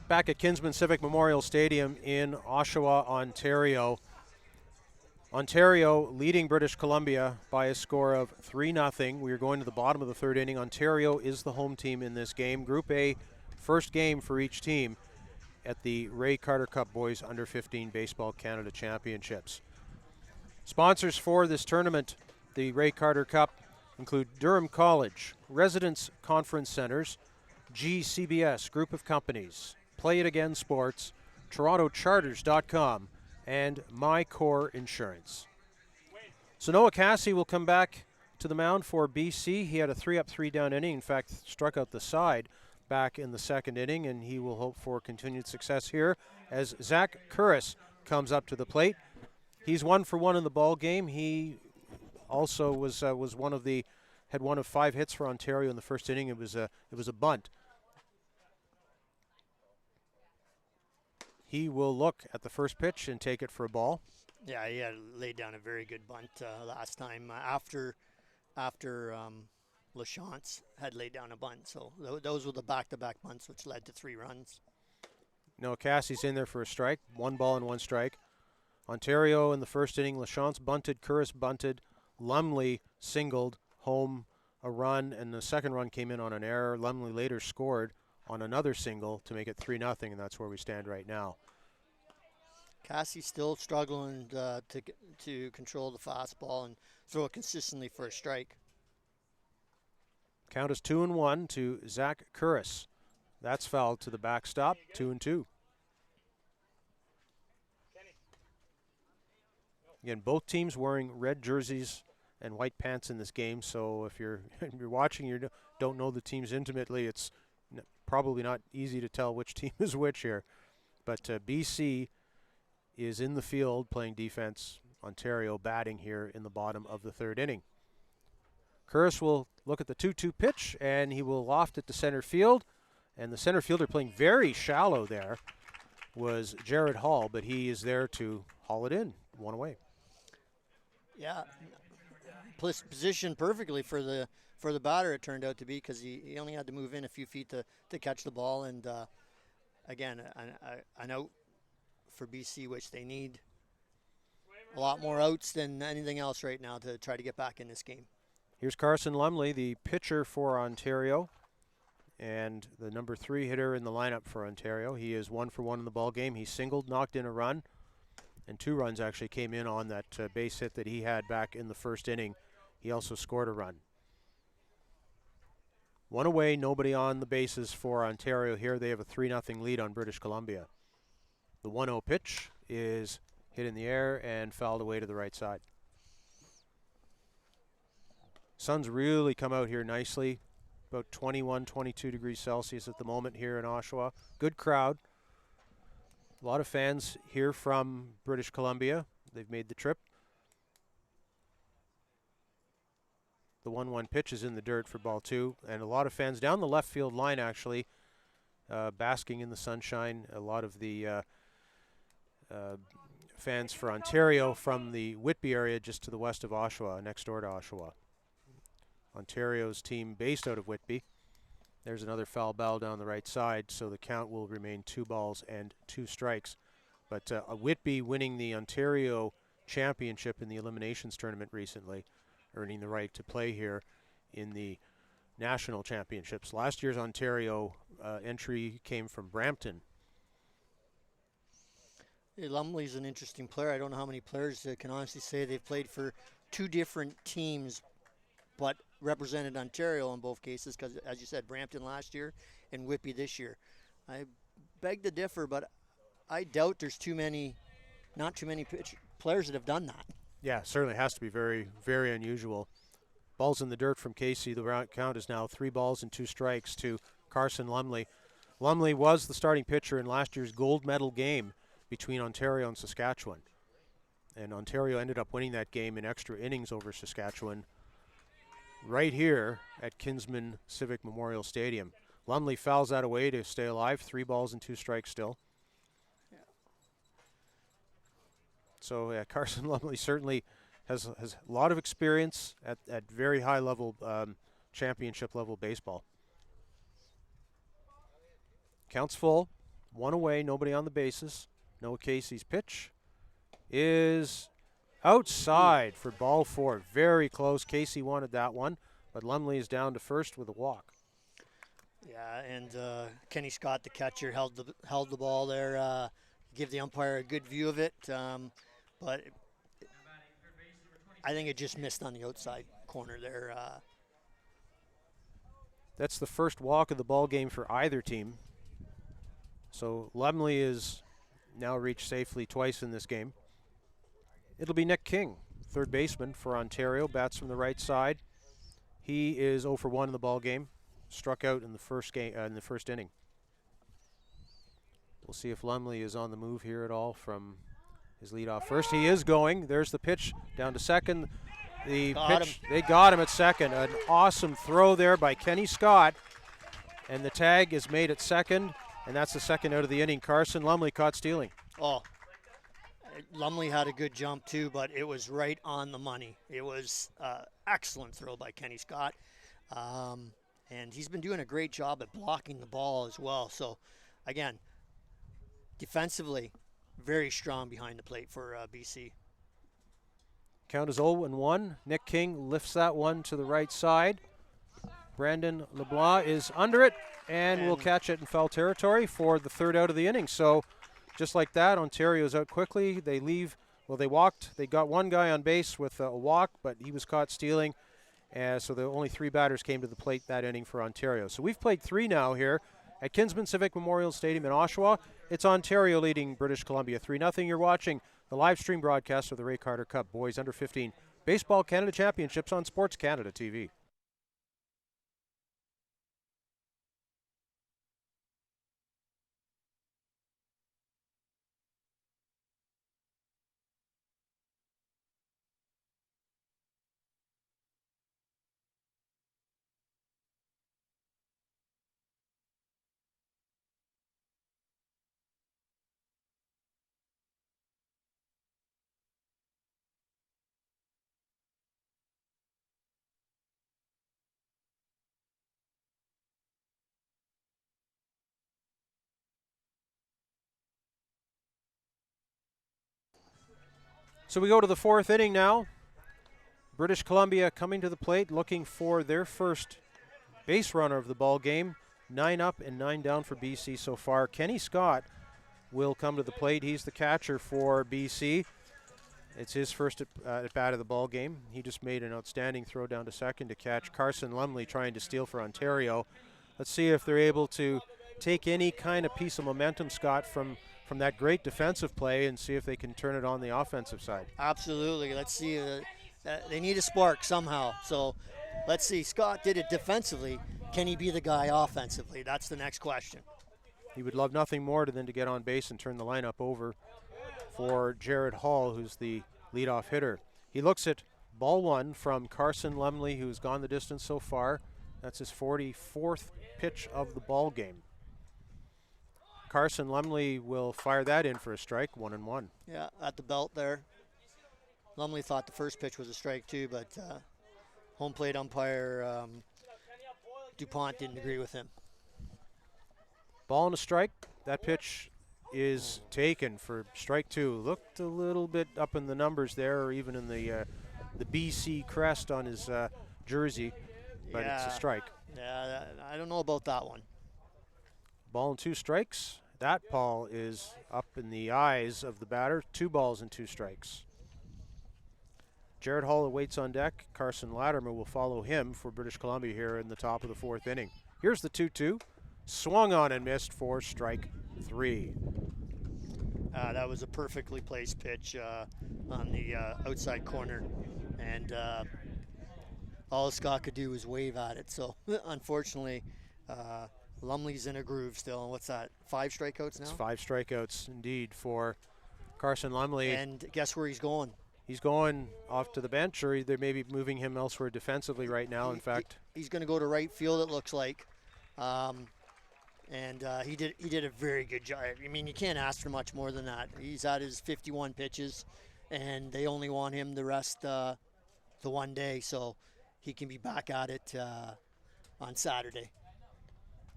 back at Kinsman Civic Memorial Stadium in Oshawa, Ontario. Ontario leading British Columbia by a score of 3-0. We are going to the bottom of the third inning. Ontario is the home team in this game. Group A, first game for each team at the Ray Carter Cup Boys Under 15 Baseball Canada Championships. Sponsors for this tournament, the Ray Carter Cup, include Durham College, Residence Conference Centers, GCBS Group of Companies, Play It Again Sports, TorontoCharters.com, and MyCore Insurance. So Noah Cassie will come back to the mound for BC. He had a 3-up, 3-down inning. In fact, struck out the side back in the second inning, and he will hope for continued success here as Zach Curris comes up to the plate. He's 1 for 1 in the ball game. He also was had one of 5 hits for Ontario in the first inning. It was a bunt. He will look at the first pitch and take it for a ball. Yeah, he had laid down a very good bunt last time after Lesean had laid down a bunt. So those were the back-to-back bunts, which led to 3 runs. No, Cassie's in there for a strike. 1 ball and 1 strike. Ontario in the first inning, Lesean bunted, Curris bunted, Lumley singled home a run, and the second run came in on an error. Lumley later scored on another single to make it 3-0, and that's where we stand right now. Cassie still struggling to control the fastball and throw it consistently for a strike. Count is 2-1 to Zach Curris. That's fouled to the backstop, 2-2. Again, both teams wearing red jerseys and white pants in this game, so if you're watching, you don't know the teams intimately, it's probably not easy to tell which team is which here. But BC is in the field playing defense. Ontario batting here in the bottom of the third inning. Curris will look at the 2-2 pitch, and he will loft it to center field. And the center fielder playing very shallow there was Jared Hall, but he is there to haul it in, 1 away. Yeah, positioned perfectly for the batter, it turned out to be, because he only had to move in a few feet to catch the ball. And again, an out for BC, which they need a lot more outs than anything else right now to try to get back in this game. Here's Carson Lumley, the pitcher for Ontario, and the number 3 hitter in the lineup for Ontario. He is 1 for 1 in the ball game. He singled, knocked in a run, and 2 runs actually came in on that base hit that he had back in the first inning. He also scored a run. 1 away, nobody on the bases for Ontario here. They have a 3-0 lead on British Columbia. The 1-0 pitch is hit in the air and fouled away to the right side. Sun's really come out here nicely. About 21, 22 degrees Celsius at the moment here in Oshawa. Good crowd. A lot of fans here from British Columbia. They've made the trip. The 1-1 pitch is in the dirt for ball 2. And a lot of fans down the left field line, actually, basking in the sunshine. A lot of the fans for Ontario from the Whitby area just to the west of Oshawa, next door to Oshawa. Ontario's team based out of Whitby. There's another foul ball down the right side, so the count will remain 2 balls and 2 strikes. But Whitby winning the Ontario Championship in the Eliminations Tournament recently, earning the right to play here in the National Championships. Last year's Ontario entry came from Brampton. Hey, Lumley's an interesting player. I don't know how many players can honestly say they've played for 2 different teams, but represented Ontario in both cases, because, as you said, Brampton last year and Whitby this year. I beg to differ, but I doubt there's not too many players that have done that. Yeah, certainly has to be very, very unusual. Balls in the dirt from Casey. The round count is now 3 balls and 2 strikes to Carson Lumley. Lumley was the starting pitcher in last year's gold medal game between Ontario and Saskatchewan. And Ontario ended up winning that game in extra innings over Saskatchewan right here at Kinsman Civic Memorial Stadium. Lumley fouls that away to stay alive. 3 balls and 2 strikes still. Yeah. So Carson Lumley certainly has a lot of experience at very high level, championship level baseball. Counts full, One away, nobody on the bases. Noah Casey's pitch is outside for ball 4. Very close. Casey wanted that one, but Lumley is down to first with a walk. Yeah, and Kenny Scott, the catcher, held the ball there. Give the umpire a good view of it, but I think it just missed on the outside corner there. That's the first walk of the ball game for either team. So Lumley is now reached safely twice in this game. It'll be Nick King, third baseman for Ontario, bats from the right side. He is 0 for 1 in the ball game, struck out in the first inning. We'll see if Lumley is on the move here at all from his leadoff first. He is going. There's the pitch down to second. They got him at second. An awesome throw there by Kenny Scott, and the tag is made at second, and that's the second out of the inning. Carson Lumley caught stealing. Oh, Lumley had a good jump too, but it was right on the money. It was excellent throw by Kenny Scott, and he's been doing a great job at blocking the ball as well. So, again, defensively, very strong behind the plate for BC. Count is 0-1. Nick King lifts that one to the right side. Brandon LeBlanc is under it and will catch it in foul territory for the third out of the inning. So just like that, Ontario's out quickly. They leave. Well, they walked. They got one guy on base with a walk, but he was caught stealing. So the only 3 batters came to the plate that inning for Ontario. So we've played 3 now here at Kinsman Civic Memorial Stadium in Oshawa. It's Ontario leading British Columbia 3-0. You're watching the live stream broadcast of the Ray Carter Cup Boys Under 15 Baseball Canada Championships on SportsCanada.TV. So we go to the 4th inning now. British Columbia coming to the plate, looking for their first base runner of the ball game. 9 up and 9 down for BC so far. Kenny Scott will come to the plate. He's the catcher for BC. It's his first at bat of the ball game. He just made an outstanding throw down to second to catch Carson Lumley trying to steal for Ontario. Let's see if they're able to take any kind of piece of momentum, Scott, from that great defensive play and see if they can turn it on the offensive side. Absolutely. Let's see. They need a spark somehow. So let's see. Scott did it defensively. Can he be the guy offensively? That's the next question. He would love nothing more than to get on base and turn the lineup over for Jared Hall, who's the leadoff hitter. He looks at ball 1 from Carson Lumley, who's gone the distance so far. That's his 44th pitch of the ball game. Carson Lumley will fire that in for a strike, 1-1. Yeah, at the belt there. Lumley thought the first pitch was a strike too, but home plate umpire DuPont didn't agree with him. Ball and a strike. That pitch is taken for strike 2. Looked a little bit up in the numbers there, or even in the BC crest on his jersey, but it's a strike. Yeah, I don't know about that one. Ball and 2 strikes. That ball is up in the eyes of the batter. 2 balls and 2 strikes. Jared Hall awaits on deck. Carson Latimer will follow him for British Columbia here in the top of the 4th inning. Here's the 2-2. Swung on and missed for strike 3. That was a perfectly placed pitch on the outside corner, and all Scott could do was wave at it. So unfortunately, Lumley's in a groove still. What's that, 5 strikeouts now? It's 5 strikeouts indeed for Carson Lumley. And guess where he's going? He's going off to the bench, or they may be moving him elsewhere defensively right now, in fact. He's going to go to right field, it looks like. And he did a very good job. I mean, you can't ask for much more than that. He's at his 51 pitches, and they only want him the rest the one day, so he can be back at it on Saturday.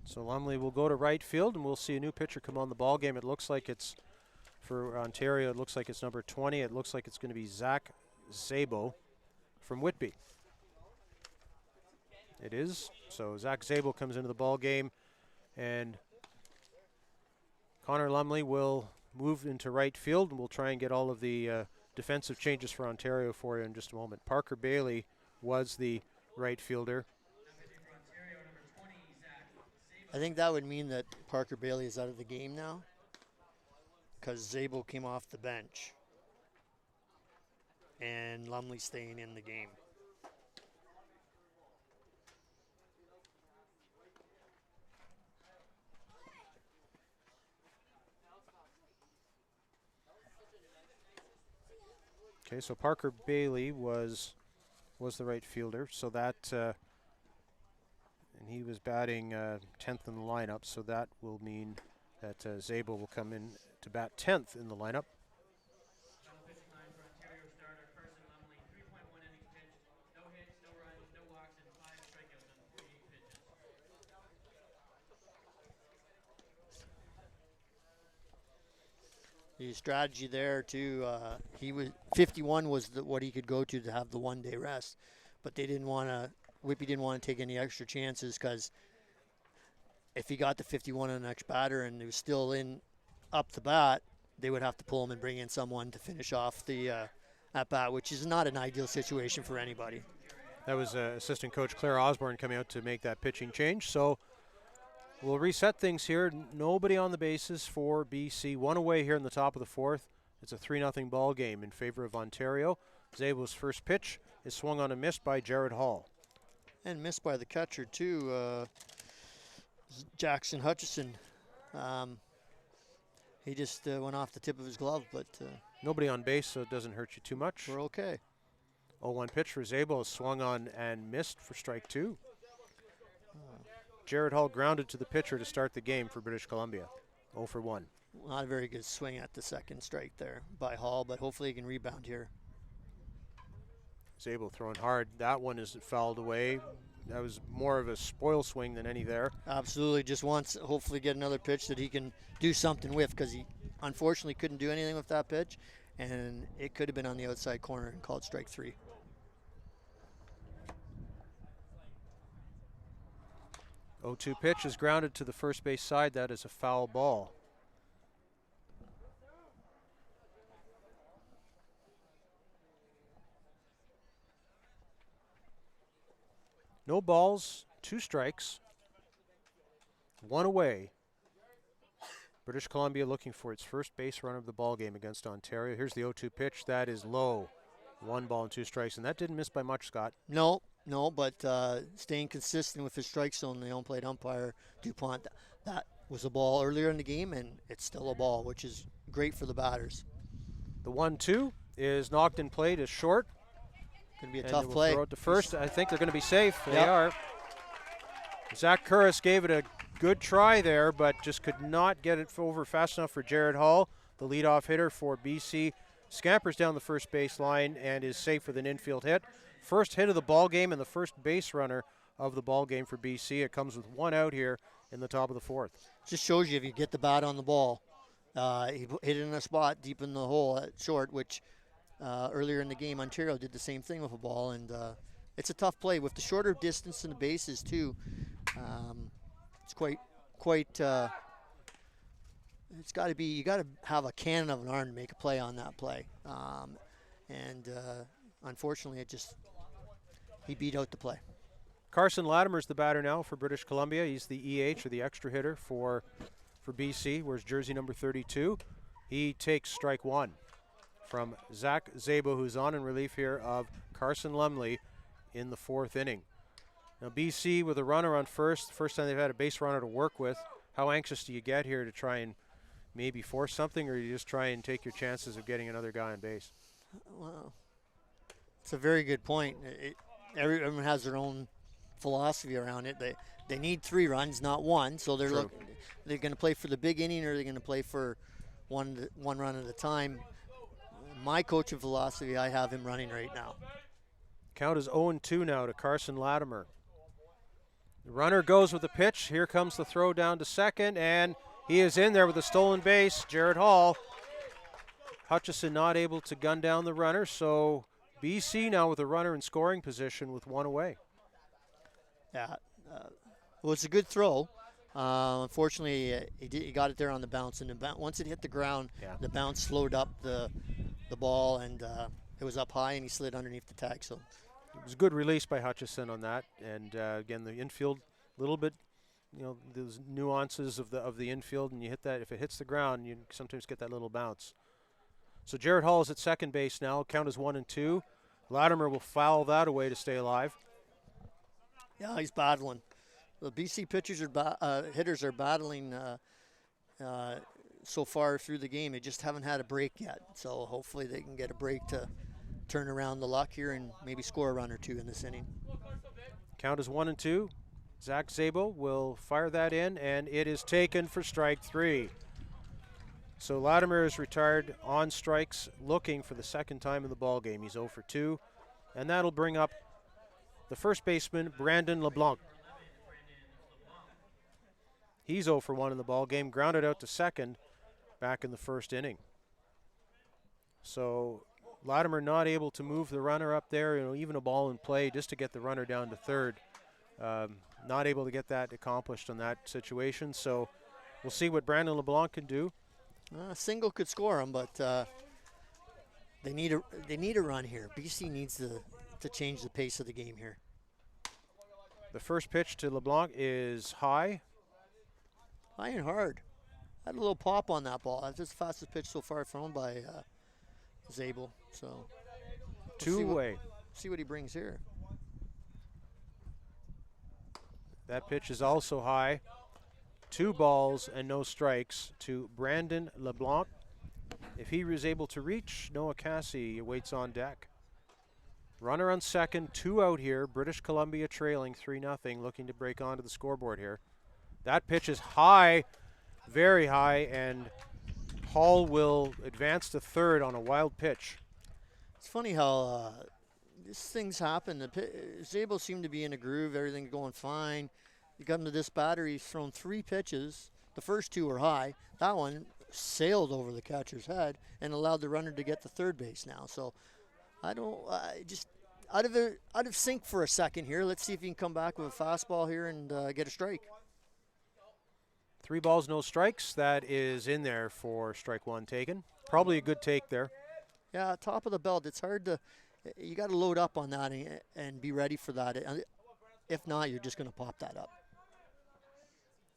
So Lumley will go to right field, and we'll see a new pitcher come on the ball game. It looks like it's, for Ontario, it looks like it's number 20. It looks like it's going to be Zach Szabo from Whitby. It is. So Zach Szabo comes into the ball game, and Connor Lumley will move into right field, and we'll try and get all of the defensive changes for Ontario for you in just a moment. Parker Bailey was the right fielder. I think that would mean that Parker Bailey is out of the game now, because Szabo came off the bench and Lumley's staying in the game. Okay, so Parker Bailey was the right fielder, so that and he was batting 10th in the lineup, so that will mean that Szabo will come in to bat 10th in the lineup. The strategy there too, he was 51 was what he could go to have the 1 day rest, but they didn't want to. Whitby didn't want to take any extra chances, because if he got to 51 on the next batter and he was still in up the bat, they would have to pull him and bring in someone to finish off the at bat, which is not an ideal situation for anybody. That was assistant coach Claire Osborne coming out to make that pitching change. So we'll reset things here. Nobody on the bases for BC. One away here in the top of the fourth. It's a 3-0 ball game in favor of Ontario. Szabo's first pitch is swung on and missed by Jared Hall. And missed by the catcher too, Jackson Hutchison. He just went off the tip of his glove, but nobody on base, so it doesn't hurt you too much. We're okay. 0-1 pitch for Szabo, swung on and missed for strike 2. Jared Hall grounded to the pitcher to start the game for British Columbia. 0 for 1. Not a very good swing at the second strike there by Hall, but hopefully he can rebound here. Szabo throwing hard. That one is fouled away. That was more of a spoil swing than any there. Absolutely. Just wants hopefully get another pitch that he can do something with, because he unfortunately couldn't do anything with that pitch, and it could have been on the outside corner and called strike 3. Oh, 2 pitch is grounded to the first base side. That is a foul ball. No balls, 2 strikes, 1 away. British Columbia looking for its first base run of the ball game against Ontario. Here's the 0-2 pitch. That is low. 1 ball and 2 strikes, and that didn't miss by much, Scott. No, but staying consistent with his strike zone, the on-plate umpire, DuPont, that was a ball earlier in the game, and it's still a ball, which is great for the batters. The 1-2 is knocked in play to short. Going to be a tough play. Throw it to first. I think they're going to be safe. They are. Zach Curris gave it a good try there, but just could not get it over fast enough for Jared Hall, the leadoff hitter for BC. Scampers down the first base line and is safe with an infield hit. First hit of the ball game and the first base runner of the ball game for BC. It comes with 1 out here in the top of the fourth. Just shows you if you get the bat on the ball. He hit it in a spot deep in the hole at short, which earlier in the game, Ontario did the same thing with a ball, and it's a tough play with the shorter distance in the bases too. It's quite. It's got to be. You got to have a cannon of an arm to make a play on that play, and unfortunately, he beat out the play. Carson Latimer's the batter now for British Columbia. He's the EH, or the extra hitter for BC. Wears jersey number 32. He takes strike 1 from Zach Szabo, who's on in relief here of Carson Lumley in the 4th inning. Now BC with a runner on first time they've had a base runner to work with. How anxious do you get here to try and maybe force something, or you just try and take your chances of getting another guy on base? Well, it's a very good point. Everyone has their own philosophy around it. They need 3 runs, not 1, so they're going to play for the big inning, or they're going to play for one run at a time. My coaching philosophy, I have him running right now. Count is 0-2 now to Carson Latimer. The runner goes with the pitch. Here comes the throw down to second, and he is in there with a stolen base. Jared Hall. Hutchison not able to gun down the runner, so BC now with a runner in scoring position with one away. Yeah, well, it's a good throw. Unfortunately, he got it there on the bounce, and once it hit the ground, the bounce slowed up the ball, and it was up high, and he slid underneath the tag. So it was a good release by Hutchison on that, and again the infield, a little bit, those nuances of the infield, and you hit that. If it hits the ground, you sometimes get that little bounce. So Jared Hall is at second base now. Count is 1-2. Latimer will foul that away to stay alive. Yeah, he's battling. The BC pitchers hitters are battling so far through the game. They just haven't had a break yet. So hopefully they can get a break to turn around the luck here and maybe score a run or two in this inning. Count is 1-2. Zach Zabel will fire that in, and it is taken for strike 3. So Latimer is retired on strikes, looking for the second time in the ball game. He's 0 for 2, and that'll bring up the first baseman, Brandon LeBlanc. He's 0 for 1 in the ball game, grounded out to second back in the first inning. So Latimer not able to move the runner up there, even a ball in play just to get the runner down to third. Not able to get that accomplished on that situation. So we'll see what Brandon LeBlanc can do. A single could score him, but they need a run here. BC needs to change the pace of the game here. The first pitch to LeBlanc is high. High and hard. Had a little pop on that ball. That's the fastest pitch so far thrown by Zabel. So two-way. See what he brings here. That pitch is also high. 2 balls and no strikes to Brandon LeBlanc. If he was able to reach, Noah Cassie waits on deck. Runner on second, 2 out here. British Columbia trailing 3-0, looking to break onto the scoreboard here. That pitch is high, very high, and Hall will advance to third on a wild pitch. It's funny how these things happen. Zabel seemed to be in a groove, everything's going fine. You come to this batter, he's thrown 3 pitches. The first 2 were high. That one sailed over the catcher's head and allowed the runner to get to third base now. So I don't just out of sync for a second here. Let's see if he can come back with a fastball here and get a strike. 3 balls, no strikes. That is in there for strike 1 taken. Probably a good take there. Yeah, top of the belt. It's hard to. You got to load up on that and be ready for that. If not, you're just going to pop that up.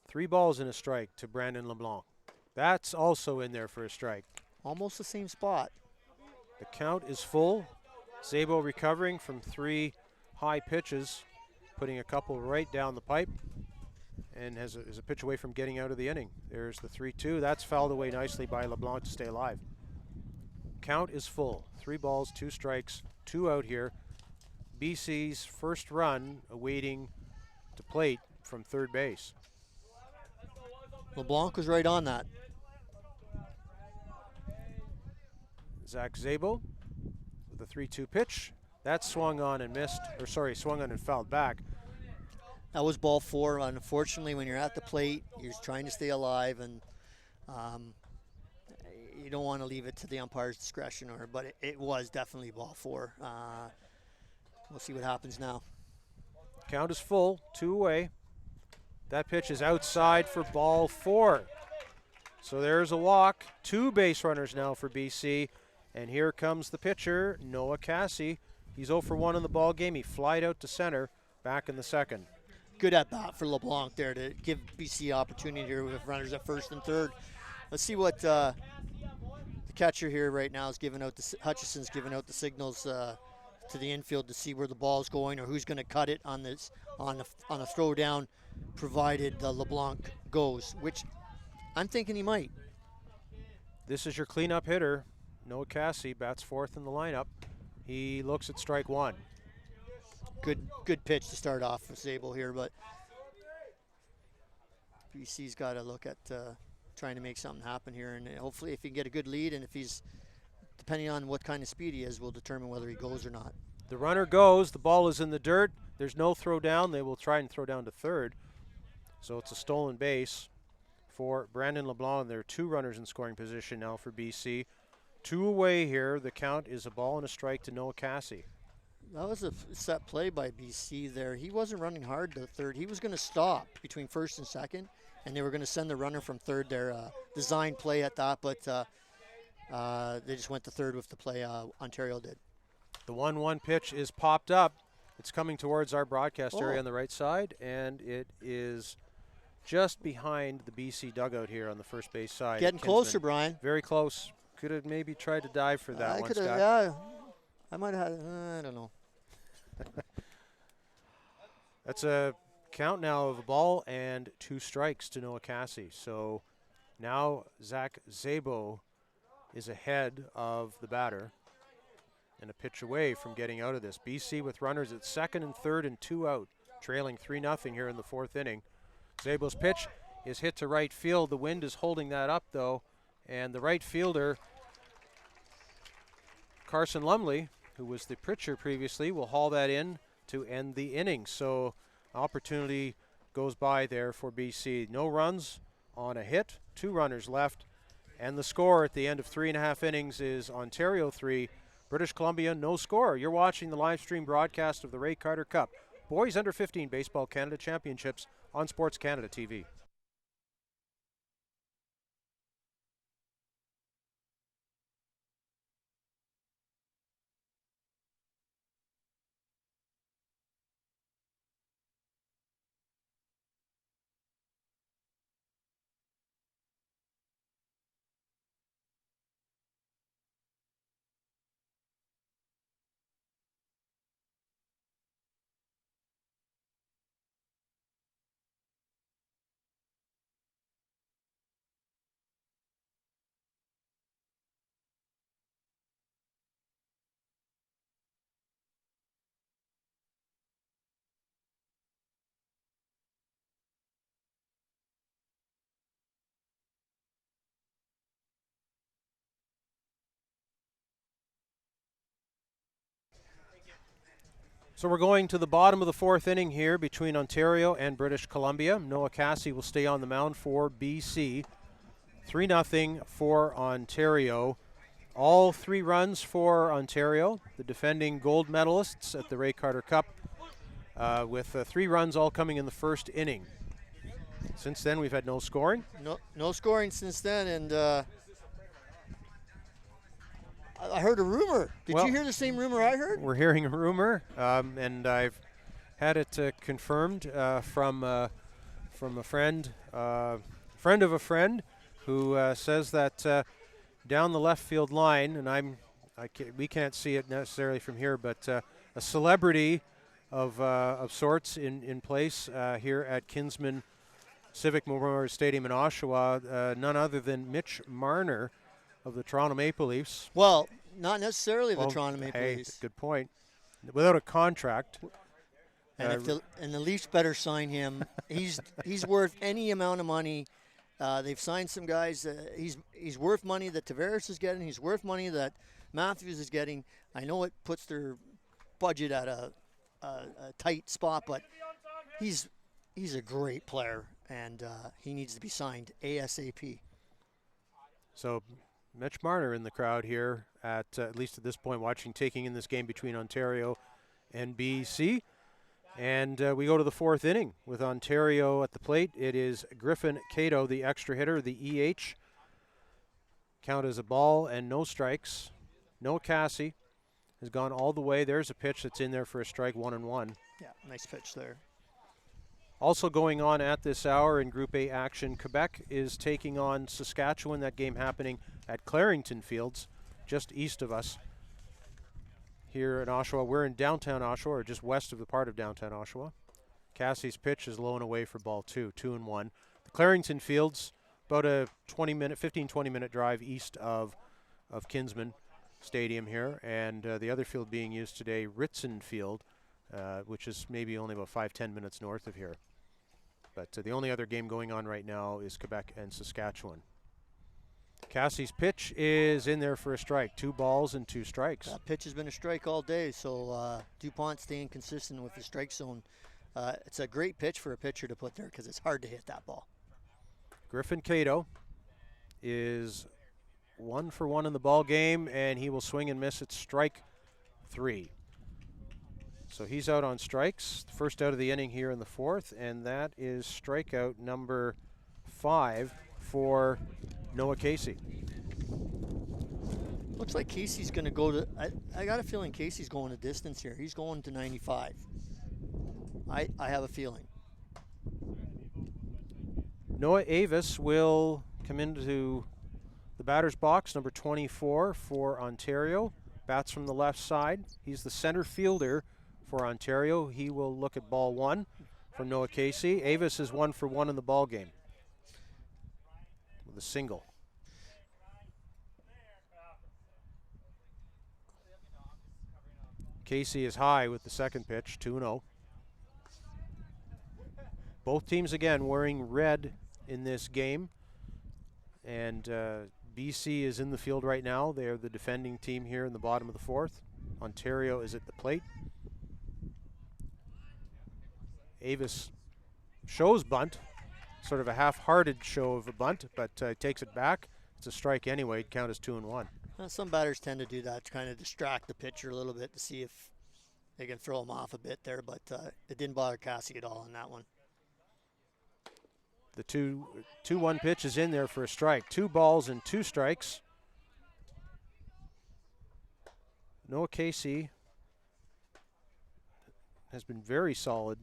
3 balls and a strike to Brandon LeBlanc. That's also in there for a strike. Almost the same spot. The count is full. Zabel recovering from 3 high pitches, putting a couple right down the pipe, and is a pitch away from getting out of the inning. There's the 3-2. That's fouled away nicely by LeBlanc to stay alive. Count is full. 3 balls, 2 strikes, 2 out here. BC's first run awaiting to plate from third base. LeBlanc was right on that. Zach Zabel with a 3-2 pitch. That swung on and missed, swung on and fouled back. That was ball 4. Unfortunately, when you're at the plate, you're trying to stay alive, and you don't want to leave it to the umpire's discretion, but it was definitely ball 4. We'll see what happens now. Count is full, 2 away. That pitch is outside for ball 4. So there's a walk. 2 base runners now for BC. And here comes the pitcher, Noah Cassie. He's 0 for 1 in the ball game. He flied out to center back in the second. Good at bat for LeBlanc there to give BC opportunity here with runners at first and third. Let's see what the catcher here right now is giving out. Hutchison's giving out the signals to the infield to see where the ball's going or who's going to cut it on a throw down, provided LeBlanc goes, which I'm thinking he might. This is your cleanup hitter. Noah Cassie bats 4th in the lineup. He looks at strike 1. Good pitch to start off with Zabel here, but BC's got to look at trying to make something happen here, and hopefully if he can get a good lead, and if he's, depending on what kind of speed he is, will determine whether he goes or not. The runner goes. The ball is in the dirt. There's no throw down. They will try and throw down to third. So it's a stolen base for Brandon LeBlanc. There are 2 runners in scoring position now for BC. 2 away here. The count is a ball and a strike to Noah Cassie. That was a set play by BC there. He wasn't running hard to third. He was going to stop between first and second, and they were going to send the runner from third there. Design play at that, but they just went to third with the play Ontario did. The 1-1 pitch is popped up. It's coming towards our broadcast area on the right side, and it is just behind the BC dugout here on the first base side. Getting closer, Brian. Very close. Could have maybe tried to dive for that one, Scott. Yeah, I might have had, I don't know. That's a count now of a ball and 2 strikes to Noah Cassie. So now Zach Szabo is ahead of the batter and a pitch away from getting out of this. BC with runners at second and third and 2 out, trailing 3-0 here in the 4th inning. Szabo's pitch is hit to right field. The wind is holding that up, though, and the right fielder, Carson Lumley, who was the pitcher previously, will haul that in to end the inning. So opportunity goes by there for BC. No runs on a hit, 2 runners left, and the score at the end of 3.5 innings is Ontario 3, British Columbia no score. You're watching the live stream broadcast of the Ray Carter Cup Boys Under 15 Baseball Canada Championships on SportsCanada.TV. So we're going to the bottom of the 4th inning here between Ontario and British Columbia. Noah Cassie will stay on the mound for BC. 3-0 for Ontario. All 3 runs for Ontario, the defending gold medalists at the Ray Carter Cup, with 3 runs all coming in the 1st inning. Since then, we've had no scoring. No scoring since then, and I heard a rumor. Did you hear the same rumor I heard? We're hearing a rumor, and I've had it confirmed from a friend of a friend, who says that down the left field line, and we can't see it necessarily from here, but a celebrity of sorts in place here at Kinsman Civic Memorial Stadium in Oshawa, none other than Mitch Marner of the Toronto Maple Leafs. Well, not necessarily the Toronto Maple Leafs. Good point. Without a contract. And the Leafs better sign him. He's worth any amount of money. They've signed some guys. He's worth money that Tavares is getting. He's worth money that Matthews is getting. I know it puts their budget at a tight spot, but he's a great player, and he needs to be signed ASAP. So Mitch Marner in the crowd here at least at this point, taking in this game between Ontario and BC. And we go to the 4th inning with Ontario at the plate. It is Griffin Cato, the extra hitter, the EH. Count as a ball and no strikes. Noah Cassie has gone all the way. There's a pitch that's in there for a strike, 1-1. Yeah, nice pitch there. Also going on at this hour in Group A action, Quebec is taking on Saskatchewan. That game happening at Clarington Fields, just east of us here in Oshawa. We're in downtown Oshawa, or just west of the part of downtown Oshawa. Cassie's pitch is low and away for ball 2, 2-1. The Clarington Fields, about a 15-20 minute drive east of Kinsman Stadium here, and the other field being used today, Ritson Field, which is maybe only about 5-10 minutes north of here. But the only other game going on right now is Quebec and Saskatchewan. Cassie's pitch is in there for a strike. 2 balls and 2 strikes. That pitch has been a strike all day, so DuPont staying consistent with the strike zone. It's a great pitch for a pitcher to put there because it's hard to hit that ball. Griffin Cato is 1 for 1 in the ball game, and he will swing and miss at strike 3. So he's out on strikes. First out of the inning here in the 4th, and that is strikeout number 5 for Noah Casey. Looks like Casey's going to go to, I got a feeling Casey's going the distance here. He's going to 95. I have a feeling. Noah Avis will come into the batter's box, number 24 for Ontario. Bats from the left side. He's the center fielder for Ontario. He will look at ball 1 from Noah Casey. Avis is 1 for 1 in the ball game with a single. Casey is high with the second pitch, 2-0. Both teams again wearing red in this game, and BC is in the field right now. They are the defending team here in the bottom of the 4th. Ontario is at the plate. Avis shows bunt, sort of a half-hearted show of a bunt, but takes it back. It's a strike anyway. It'd count as 2-1. Some batters tend to do that to kind of distract the pitcher a little bit to see if they can throw him off a bit there, but it didn't bother Cassie at all on that one. The 2-1 pitch is in there for a strike. 2 balls and 2 strikes. Noah Casey has been very solid,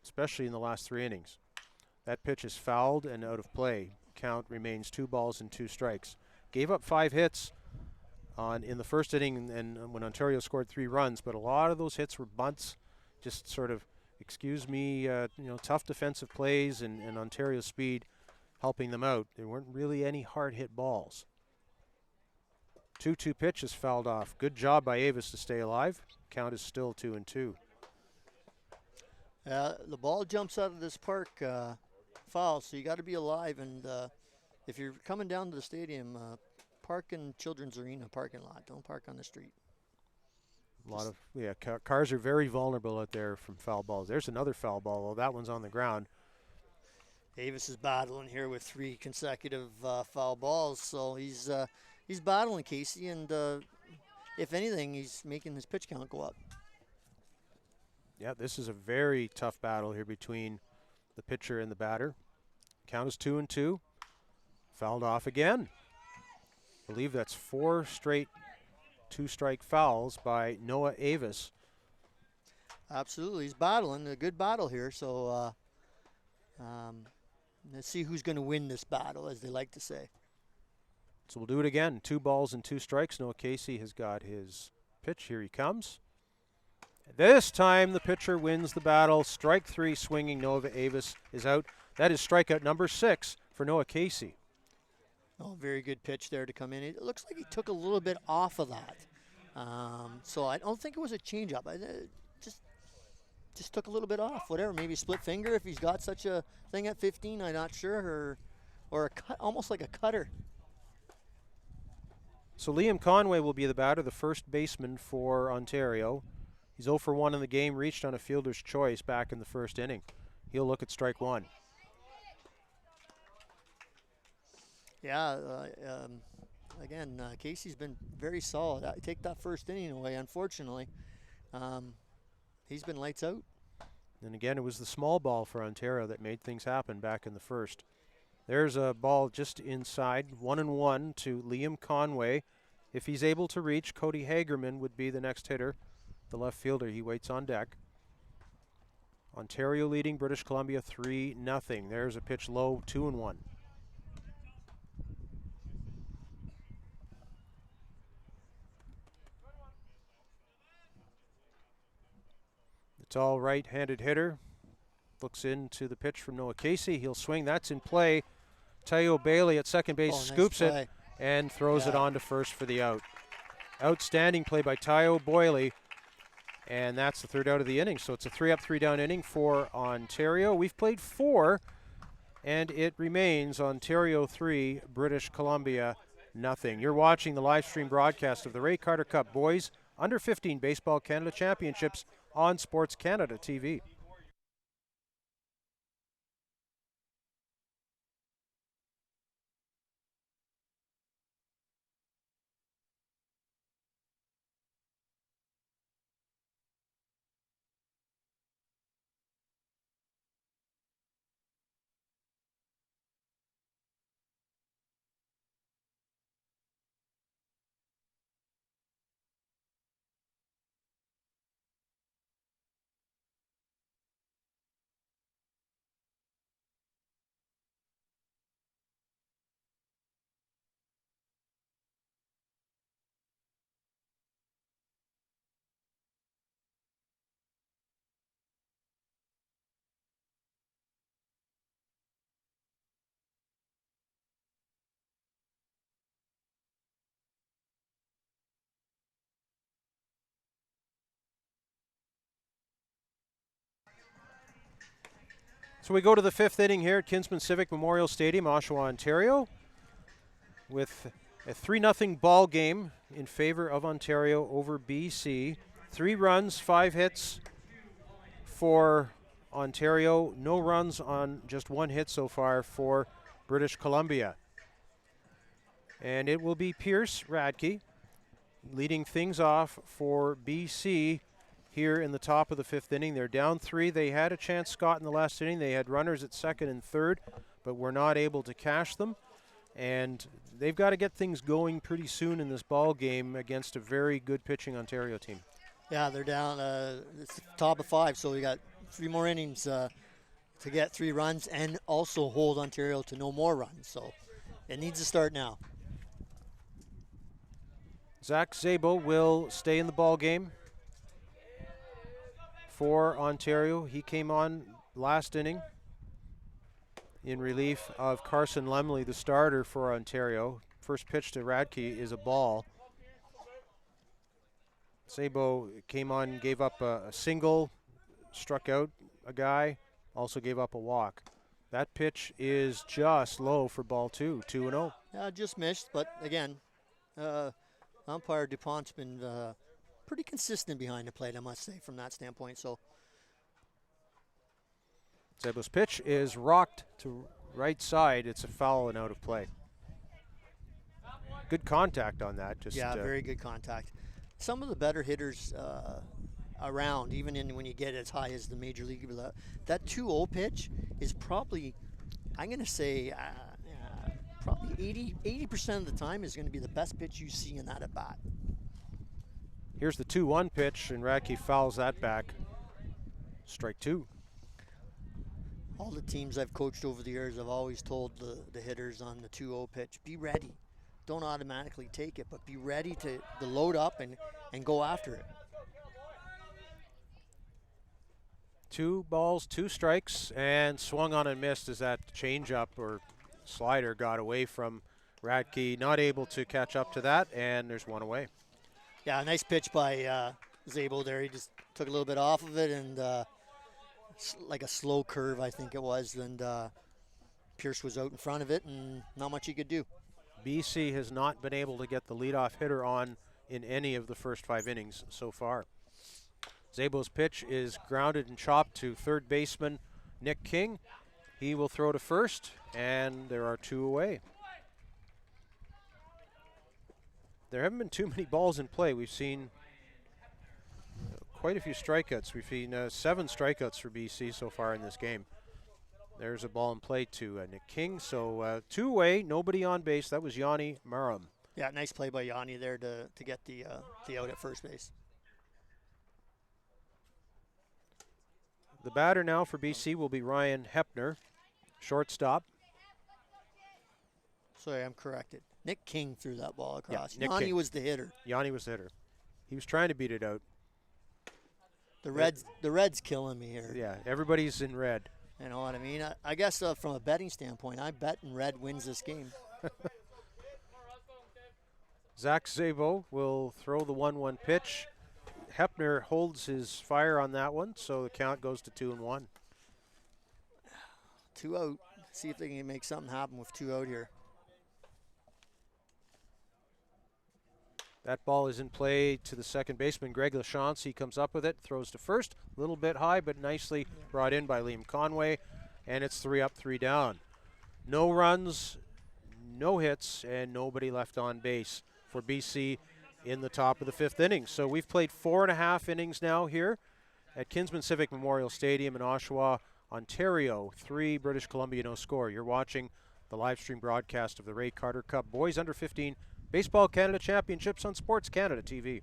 especially in the last 3 innings. That pitch is fouled and out of play. Count remains 2 balls and 2 strikes. Gave up 5 hits in the first inning and when Ontario scored 3 runs, but a lot of those hits were bunts, just sort of, excuse me, tough defensive plays and Ontario's speed helping them out. There weren't really any hard hit balls. 2-2 pitch is fouled off. Good job by Avis to stay alive. Count is still 2-2. The ball jumps out of this park foul, so you got to be alive. And if you're coming down to the stadium, park in Children's Arena parking lot. Don't park on the street. A lot of cars are very vulnerable out there from foul balls. There's another foul ball. Well, that one's on the ground. Davis is battling here with 3 consecutive foul balls, so he's battling Casey, and if anything, he's making his pitch count go up. Yeah, this is a very tough battle here between the pitcher and the batter. Count is 2-2. Fouled off again. I believe that's 4 straight 2-strike fouls by Noah Avis. Absolutely, he's battling a good battle here. So let's see who's going to win this battle, as they like to say. So we'll do it again. 2 balls and 2 strikes. Noah Casey has got his pitch. Here he comes. This time the pitcher wins the battle. Strike 3 swinging. Noah Avis is out. That is strikeout number 6 for Noah Casey. Oh, very good pitch there to come in. It looks like he took a little bit off of that. So I don't think it was a changeup. I just took a little bit off. Whatever, maybe split finger if he's got such a thing at 15. I'm not sure, or a cut, almost like a cutter. So Liam Conway will be the batter, the first baseman for Ontario. He's 0 for 1 in the game, reached on a fielder's choice back in the first inning. He'll look at strike 1. Yeah, again, Casey's been very solid. I take that first inning away, unfortunately. He's been lights out. And again, it was the small ball for Ontario that made things happen back in the first. There's a ball just inside, 1-1 to Liam Conway. If he's able to reach, Cody Hagerman would be the next hitter. The left fielder, he waits on deck. Ontario leading British Columbia 3-0. There's a pitch low, 2-1. The tall right-handed hitter looks into the pitch from Noah Casey. He'll swing. That's in play. Tayo Bailey at second base scoops it and throws it on to first for the out. Outstanding play by Tayo Bailey. And that's the 3rd out of the inning. So it's a 3-up, 3-down inning for Ontario. We've played 4 And it remains Ontario 3, British Columbia nothing. You're watching the live stream broadcast of the Ray Carter Cup Boys Under 15 Baseball Canada Championships on SportsCanada.TV. So we go to the 5th inning here at Kinsman Civic Memorial Stadium, Oshawa, Ontario, with a 3-0 ball game in favor of Ontario over BC. 3 runs, 5 hits for Ontario. No runs on just 1 hit so far for British Columbia. And it will be Pierce Radke leading things off for BC here in the top of the 5th inning. They're down 3. They had a chance, Scott, in the last inning. They had runners at 2nd and 3rd, but were not able to cash them. And they've got to get things going pretty soon in this ball game against a very good pitching Ontario team. Yeah, they're down. It's top of 5, so we got 3 more innings to get 3 runs and also hold Ontario to no more runs. So it needs to start now. Zach Szabo will stay in the ball game for Ontario. He came on last inning in relief of Carson Lumley, the starter for Ontario. First pitch to Radke is a ball. Szabo came on, gave up a single, struck out a guy, also gave up a walk. That pitch is just low for ball 2, 2-0. Yeah, just missed, but again, umpire DuPont's been pretty consistent behind the plate, I must say, from that standpoint. So Szabo's pitch is rocked to right side. It's a foul and out of play. Good contact on that. Yeah, very good contact. Some of the better hitters around, even when you get as high as the major league, that 2-0 pitch is probably, I'm going to say, probably 80% of the time is going to be the best pitch you see in that at bat. Here's the 2-1 pitch, and Radke fouls that back. Strike 2. All the teams I've coached over the years, I've always told the hitters on the 2-0 pitch, be ready. Don't automatically take it, but be ready to load up and go after it. 2 balls, 2 strikes, and swung on and missed as that changeup or slider got away from Radke. Not able to catch up to that, and there's 1 away. Yeah, nice pitch by Szabo there. He just took a little bit off of it and like a slow curve, I think it was, and Pierce was out in front of it and not much he could do. BC has not been able to get the leadoff hitter on in any of the first 5 innings so far. Szabo's pitch is grounded and chopped to third baseman Nick King. He will throw to first, and there are 2 away. There haven't been too many balls in play. We've seen quite a few strikeouts. We've seen 7 strikeouts for BC so far in this game. There's a ball in play to Nick King. So 2 away, nobody on base. That was Yanni Maram. Yeah, nice play by Yanni there to get the out at first base. The batter now for BC will be Ryan Hepner, shortstop. Sorry, I'm corrected. Nick King threw that ball across. Yeah, Yanni was the hitter. Yanni was the hitter. He was trying to beat it out. The Reds killing me here. Yeah, everybody's in red. You know what I mean? I guess from a betting standpoint, I bet in red wins this game. Zach Szabo will throw the 1-1 pitch. Hepner holds his fire on that one, so the count goes to 2-1. 2 out. see if they can make something happen with 2 out here. That ball is in play to the second baseman, Greg Lesean. He comes up with it, throws to first. A little bit high, but nicely brought in by Liam Conway. And it's 3 up, 3 down. No runs, no hits, and nobody left on base for BC in the top of the 5th inning. So we've played 4.5 innings now here at Kinsman Civic Memorial Stadium in Oshawa, Ontario. 3, British Columbia, no score. You're watching the live stream broadcast of the Ray Carter Cup Boys Under 15 Baseball Canada Championships on SportsCanada.TV.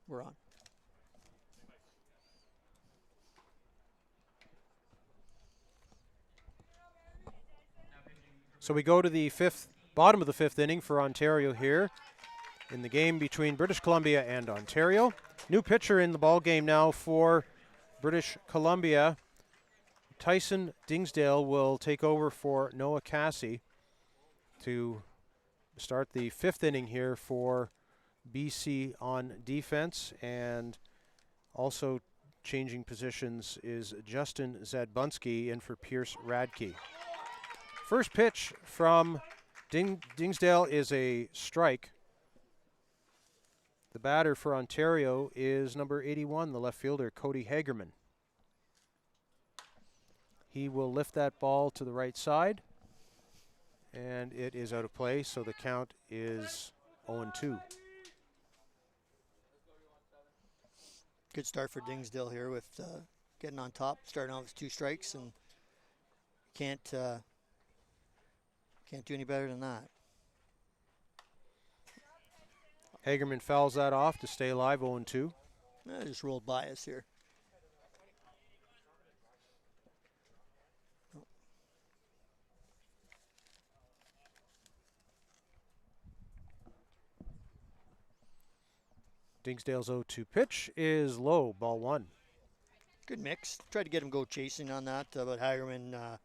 We're on. So we go to the bottom of the 5th inning for Ontario here in the game between British Columbia and Ontario. New pitcher in the ball game now for British Columbia. Tyson Dingsdale will take over for Noah Cassie to start the 5th inning here for BC on defense. And also changing positions is Justin Zadbunski in for Pierce Radke. First pitch from Dingsdale is a strike. The batter for Ontario is number 81, the left fielder, Cody Hagerman. He will lift that ball to the right side, and it is out of play, so the count is 0-2. Good start for Dingsdale here with getting on top, starting off with 2 strikes, and can't do any better than that. Hagerman fouls that off to stay alive, 0-2. I just rolled by us here. Dingsdale's 0-2 pitch is low, ball 1. Good mix. Tried to get him go chasing on that, but Hagerman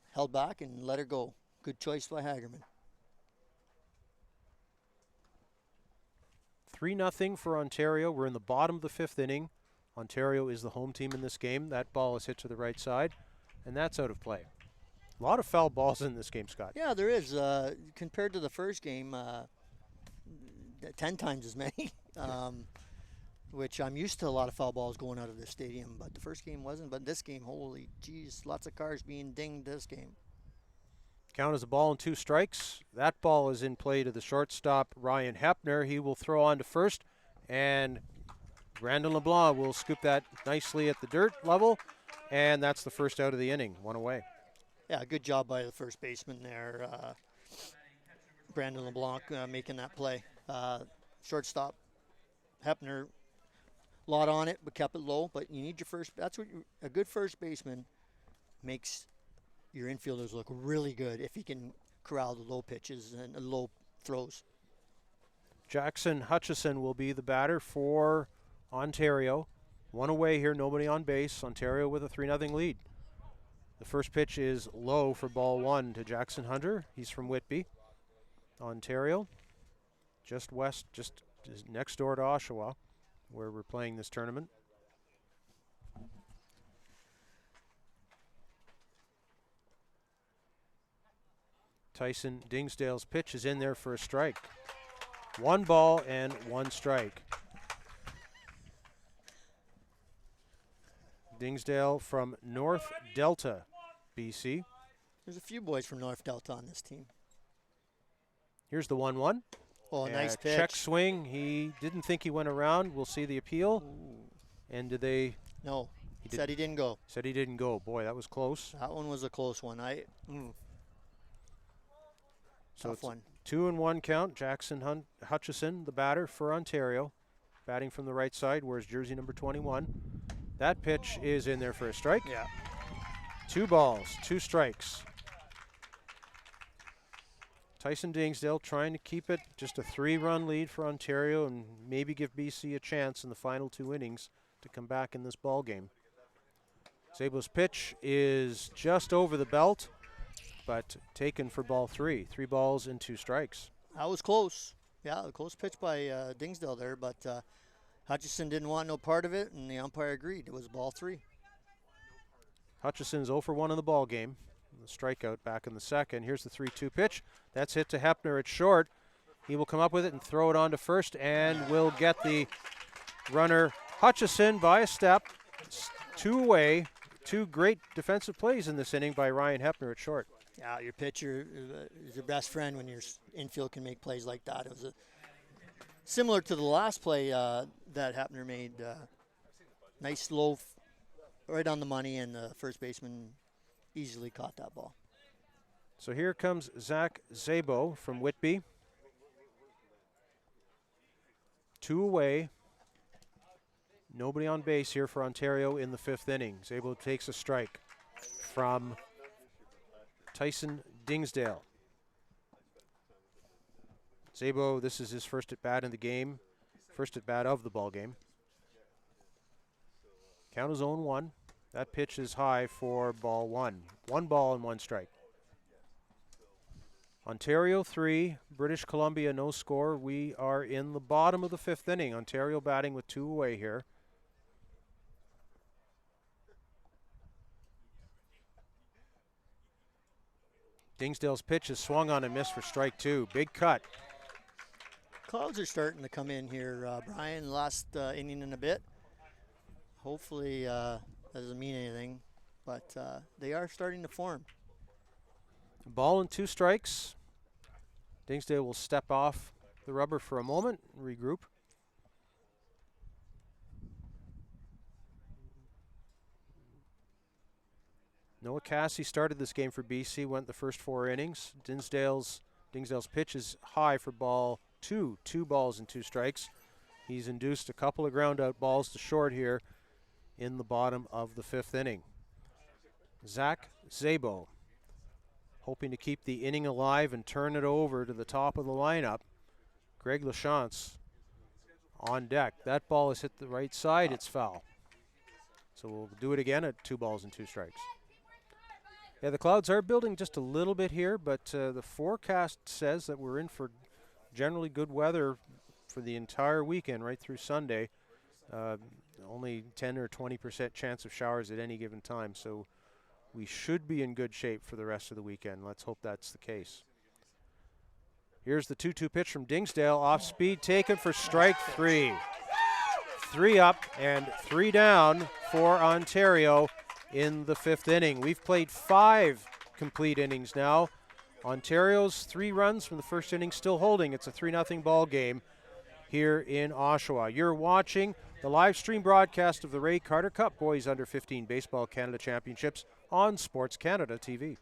held back and let her go. Good choice by Hagerman. 3-0 for Ontario. We're in the bottom of the 5th inning. Ontario is the home team in this game. That ball is hit to the right side, and that's out of play. A lot of foul balls in this game, Scott. Yeah, there is. Compared to the first game, 10 times as many, which I'm used to a lot of foul balls going out of this stadium, but the first game wasn't. But this game, holy geez, lots of cars being dinged this game. Count as a ball and 2 strikes. That ball is in play to the shortstop, Ryan Hepner. He will throw on to first, and Brandon LeBlanc will scoop that nicely at the dirt level, and that's the first out of the inning, 1 away. Yeah, good job by the first baseman there, Brandon LeBlanc, making that play. Shortstop, Hepner, a lot on it, but kept it low. But you need your first. That's what a good first baseman makes your infielders look really good if he can corral the low pitches and low throws. Jackson Hutchison will be the batter for Ontario. 1 away here, nobody on base. Ontario with a 3-0 lead. The first pitch is low for ball 1 to Jackson Hunter. He's from Whitby, Ontario. Just is next door to Oshawa, where we're playing this tournament. Tyson Dingsdale's pitch is in there for a strike. 1 ball and 1 strike. Dingsdale from North Delta, BC. There's a few boys from North Delta on this team. Here's the 1-1. Oh, nice pitch. Check swing. He didn't think he went around. We'll see the appeal. Ooh. And did they? No. Said he didn't go. Said he didn't go. Boy, that was close. That one was a close one. So tough one. 2-1 count. Jackson Hutchison, the batter for Ontario, batting from the right side. Wears jersey number 21. That pitch is in there for a strike. Yeah. 2 balls, 2 strikes. Tyson Dingsdale trying to keep it just a 3-run lead for Ontario and maybe give BC a chance in the final 2 innings to come back in this ball game. Szabo's pitch is just over the belt, but taken for ball 3. 3 balls and 2 strikes. That was close. Yeah, a close pitch by Dingsdale there, but Hutchison didn't want no part of it, and the umpire agreed. It was ball 3. Hutchison's 0 for 1 in the ball game. The strikeout back in the second. Here's the 3-2 pitch. That's hit to Hepner at short. He will come up with it and throw it on to first, and will get the runner Hutchison by a step. 2 away. 2 great defensive plays in this inning by Ryan Hepner at short. Yeah, your pitcher is your best friend when your infield can make plays like that. It was similar to the last play that Hepner made. Nice low, right on the money, and the first baseman easily caught that ball. So here comes Zach Szabo from Whitby. 2 away. Nobody on base here for Ontario in the 5th inning. Szabo takes a strike from Tyson Dingsdale. Szabo, this is his first at bat in the game, first at bat of the ball game. Count is 0-1. That pitch is high for ball 1. 1 ball and 1 strike. Ontario 3, British Columbia no score. We are in the bottom of the 5th inning. Ontario batting with 2 away here. Dingsdale's pitch is swung on and missed for strike 2. Big cut. Clouds are starting to come in here, Brian, last inning and a bit. Hopefully that doesn't mean anything, but they are starting to form. Ball and 2 strikes. Dingsdale will step off the rubber for a moment and regroup. Noah Cassie started this game for BC, went the first 4 innings. Dingsdale's pitch is high for ball 2. 2 balls and 2 strikes. He's induced a couple of ground out balls to short here in the bottom of the 5th inning. Zach Szabo hoping to keep the inning alive and turn it over to the top of the lineup. Greg Lachance on deck. That ball is hit the right side. It's foul. So we'll do it again at 2 balls and 2 strikes. Yeah, the clouds are building just a little bit here, but the forecast says that we're in for generally good weather for the entire weekend, right through Sunday. Only 10 or 20% chance of showers at any given time, so we should be in good shape for the rest of the weekend. Let's hope that's the case. Here's the 2-2 pitch from Dingsdale. Off speed taken for strike 3. 3 up and 3 down for Ontario in the 5th inning. We've played 5 complete innings now. Ontario's 3 runs from the first inning still holding. It's a 3-0 ball game here in Oshawa. You're watching the live stream broadcast of the Ray Carter Cup Boys Under 15 Baseball Canada Championships on SportsCanada.TV.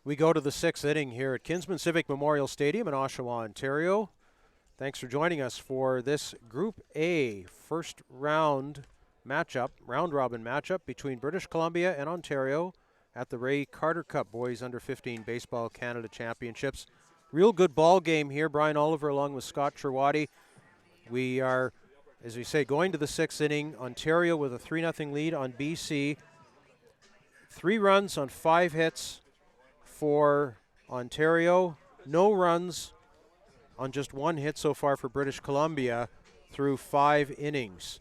We go to the 6th inning here at Kinsman Civic Memorial Stadium in Oshawa, Ontario. Thanks for joining us for this Group A first round matchup, round-robin matchup between British Columbia and Ontario at the Ray Carter Cup Boys Under 15 Baseball Canada Championships. Real good ball game here. Brian Oliver along with Scott Cherwadi. We are, as we say, going to the 6th inning. Ontario with a 3-0 lead on BC. 3 runs on 5 hits for Ontario. No runs on just 1 hit so far for British Columbia through 5 innings.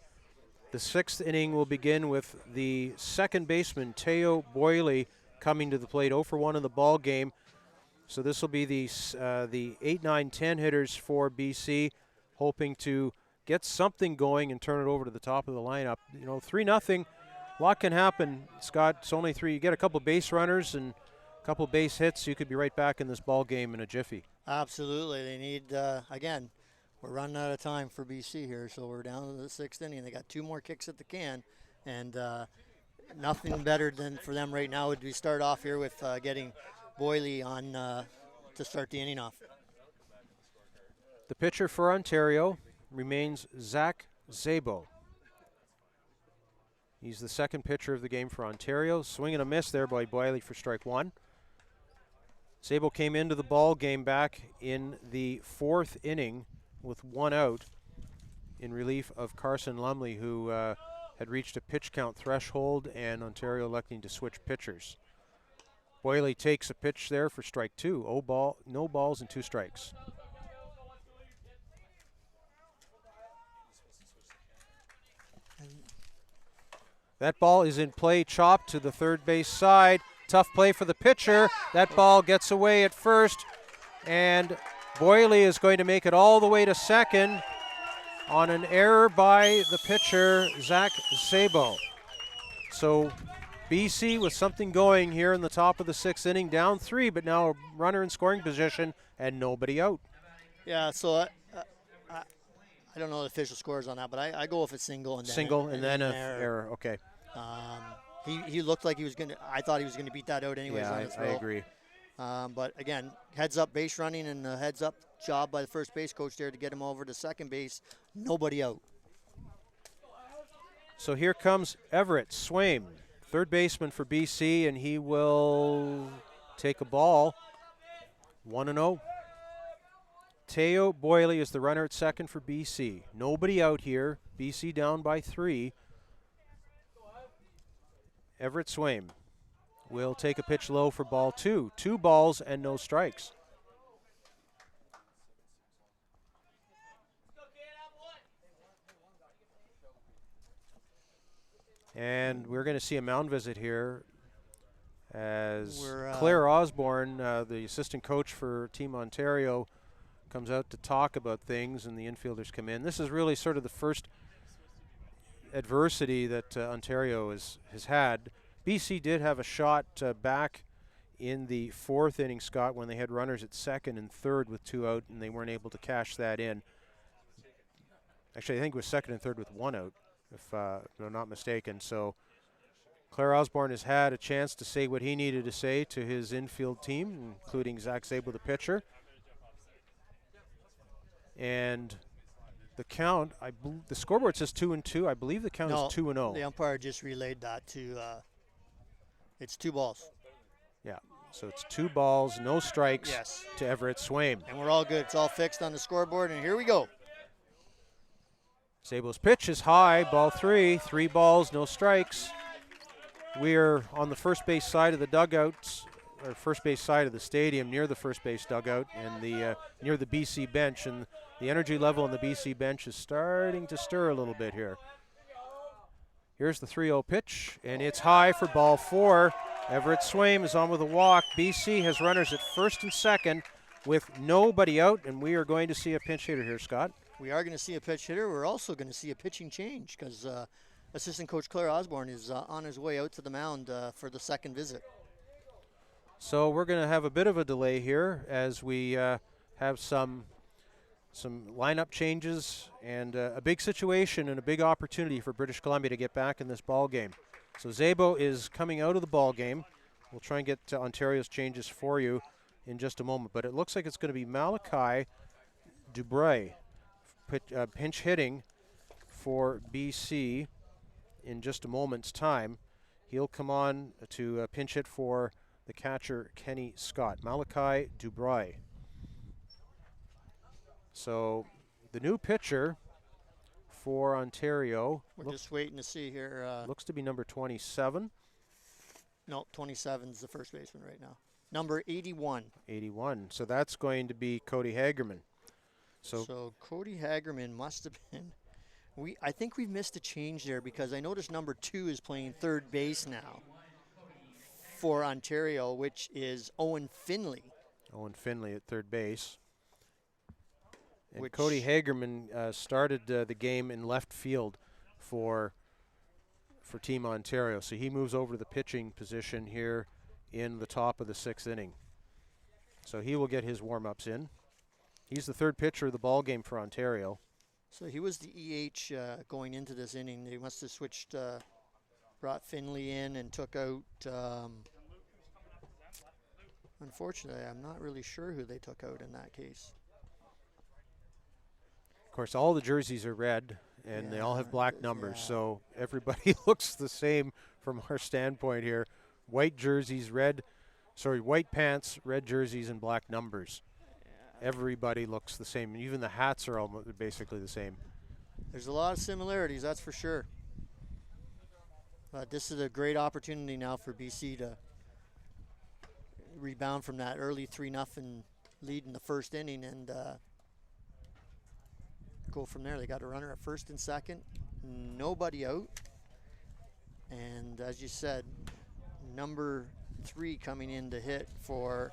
The 6th inning will begin with the second baseman, Teo Boyle, coming to the plate, 0 for 1 in the ball game. So this will be the 8, 9, 10 hitters for BC, hoping to get something going and turn it over to the top of the lineup. 3-0, a lot can happen. Scott, it's only 3. You get a couple base runners and a couple base hits, you could be right back in this ball game in a jiffy. Absolutely. They need, again, we're running out of time for BC here, so we're down to the 6th inning. They got 2 more kicks at the can, and nothing better than for them right now would be start off here with getting Boyle on to start the inning off. The pitcher for Ontario remains Zach Szabo. He's the second pitcher of the game for Ontario. Swing and a miss there by Boyle for strike 1. Szabo came into the ball game back in the 4th inning with 1 out in relief of Carson Lumley, who had reached a pitch count threshold, and Ontario electing to switch pitchers. Boyle takes a pitch there for strike 2. No balls and 2 strikes. That ball is in play, chopped to the third base side. Tough play for the pitcher. That ball gets away at first, and Boyle is going to make it all the way to second on an error by the pitcher, Zach Szabo. So BC with something going here in the top of the 6th inning, down 3, but now a runner in scoring position and nobody out. Yeah, so I don't know the official scores on that, but I go with a single and then an error. Okay. He looked like he was I thought he was gonna beat that out anyways. Yeah, I agree. But again, heads up base running and a heads up job by the first base coach there to get him over to second base. Nobody out. So here comes Everett Swaim, third baseman for BC, and he will take a ball. 1-0. Teo Boyle is the runner at second for BC. Nobody out here. BC down by 3. Everett Swaim will take a pitch low for ball 2. 2 balls and no strikes. And we're going to see a mound visit here as Claire Osborne, the assistant coach for Team Ontario, comes out to talk about things, and the infielders come in. This is really sort of the first adversity that Ontario has had. BC did have a shot back in the 4th inning, Scott, when they had runners at second and third with 2 out, and they weren't able to cash that in. Actually, I think it was second and third with 1 out, if I'm not mistaken. So Claire Osborne has had a chance to say what he needed to say to his infield team, including Zach Szabo, the pitcher. And the count, the scoreboard says 2-2. I believe the count is 2-0. The umpire just relayed that to, it's 2 balls. Yeah, so it's 2 balls, no strikes to Everett Swaim. And we're all good. It's all fixed on the scoreboard, and here we go. Szabo's pitch is high, ball 3. 3 balls, no strikes. We're on the first base side of the dugouts, or first base side of the stadium, near the first base dugout, and the near the BC bench, and the energy level on the BC bench is starting to stir a little bit here. Here's the 3-0 pitch, and it's high for ball 4. Everett Swaim is on with a walk. BC has runners at first and second with nobody out, and we are going to see a pinch hitter here, Scott. We are going to see a pitch hitter. We're also going to see a pitching change because assistant coach Claire Osborne is on his way out to the mound for the second visit. So we're going to have a bit of a delay here as we have some lineup changes and a big situation and a big opportunity for British Columbia to get back in this ball game. So Szabo is coming out of the ball game. We'll try and get Ontario's changes for you in just a moment. But it looks like it's going to be Malachi Dubray pinch hitting for BC in just a moment's time. He'll come on to pinch hit for the catcher, Kenny Scott. Malachi Dubray. So the new pitcher for Ontario. We're just waiting to see here. Looks to be number 27. No, 27 is the first baseman right now. Number 81. 81. So that's going to be Cody Hagerman. So Cody Hagerman must have been. I think we've missed a change there because I noticed number 2 is playing third base now for Ontario, which is Owen Finley. Owen Finley at third base. And Cody Hagerman started the game in left field for Team Ontario. So he moves over to the pitching position here in the top of the 6th inning. So he will get his warm-ups in. He's the third pitcher of the ball game for Ontario. So he was the EH going into this inning. They must have switched, brought Finley in and took out, unfortunately, I'm not really sure who they took out in that case. Of course, all the jerseys are red, and they all have black numbers, so everybody looks the same from our standpoint here. White jerseys, white pants, red jerseys, and black numbers. Everybody looks the same. Even the hats are almost basically the same. There's a lot of similarities, that's for sure. But this is a great opportunity now for BC to rebound from that early 3-0 lead in the first inning and go from there. They got a runner at first and second, nobody out. And as you said, number 3 coming in to hit for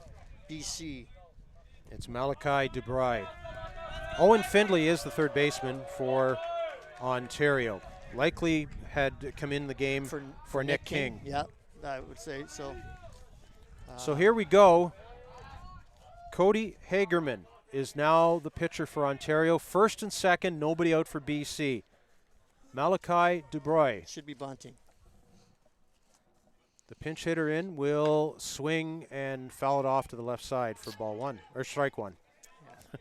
BC. It's Malachi Dubray. Owen Findlay is the third baseman for Ontario. Likely had come in the game for Nick King. Yeah, I would say so. So here we go. Cody Hagerman is now the pitcher for Ontario. First and second, nobody out for BC. Malachi Dubray. Should be bunting. The pinch hitter in will swing and foul it off to the left side for ball 1, or strike 1. Yeah.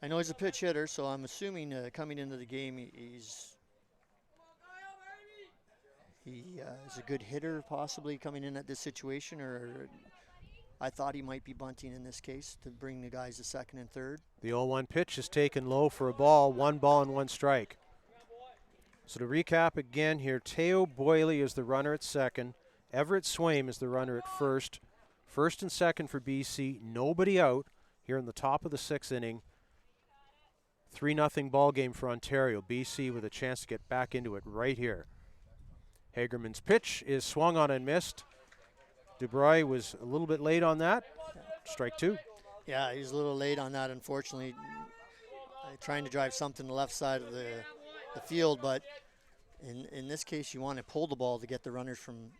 I know he's a pitch hitter, so I'm assuming coming into the game he's is a good hitter possibly coming in at this situation, or I thought he might be bunting in this case to bring the guys to second and third. The 0-1 pitch is taken low for a ball, 1 ball and 1 strike. So to recap again here, Teo Boyle is the runner at second. Everett Swaim is the runner at first. First and second for BC. Nobody out here in the top of the 6th inning. 3-0 ball game for Ontario. BC with a chance to get back into it right here. Hagerman's pitch is swung on and missed. Dubray was a little bit late on that. Strike 2. Yeah, he was a little late on that, unfortunately. Trying to drive something to the left side of the field, but in this case, you want to pull the ball to get the runners from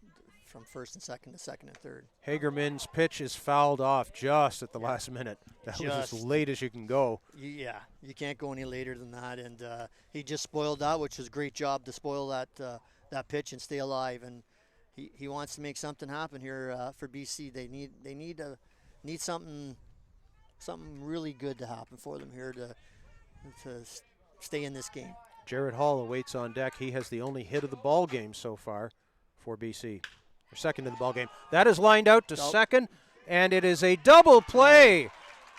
first and second to second and third. Hagerman's pitch is fouled off just at the last minute. That was as late as you can go. Yeah, you can't go any later than that, and he just spoiled that, which was a great job to spoil that pitch and stay alive. And he wants to make something happen here for BC. They need something really good to happen for them here to stay in this game. Jared Hall awaits on deck. He has the only hit of the ball game so far for BC. Or second in the ball game. That is lined out to second, and it is a double play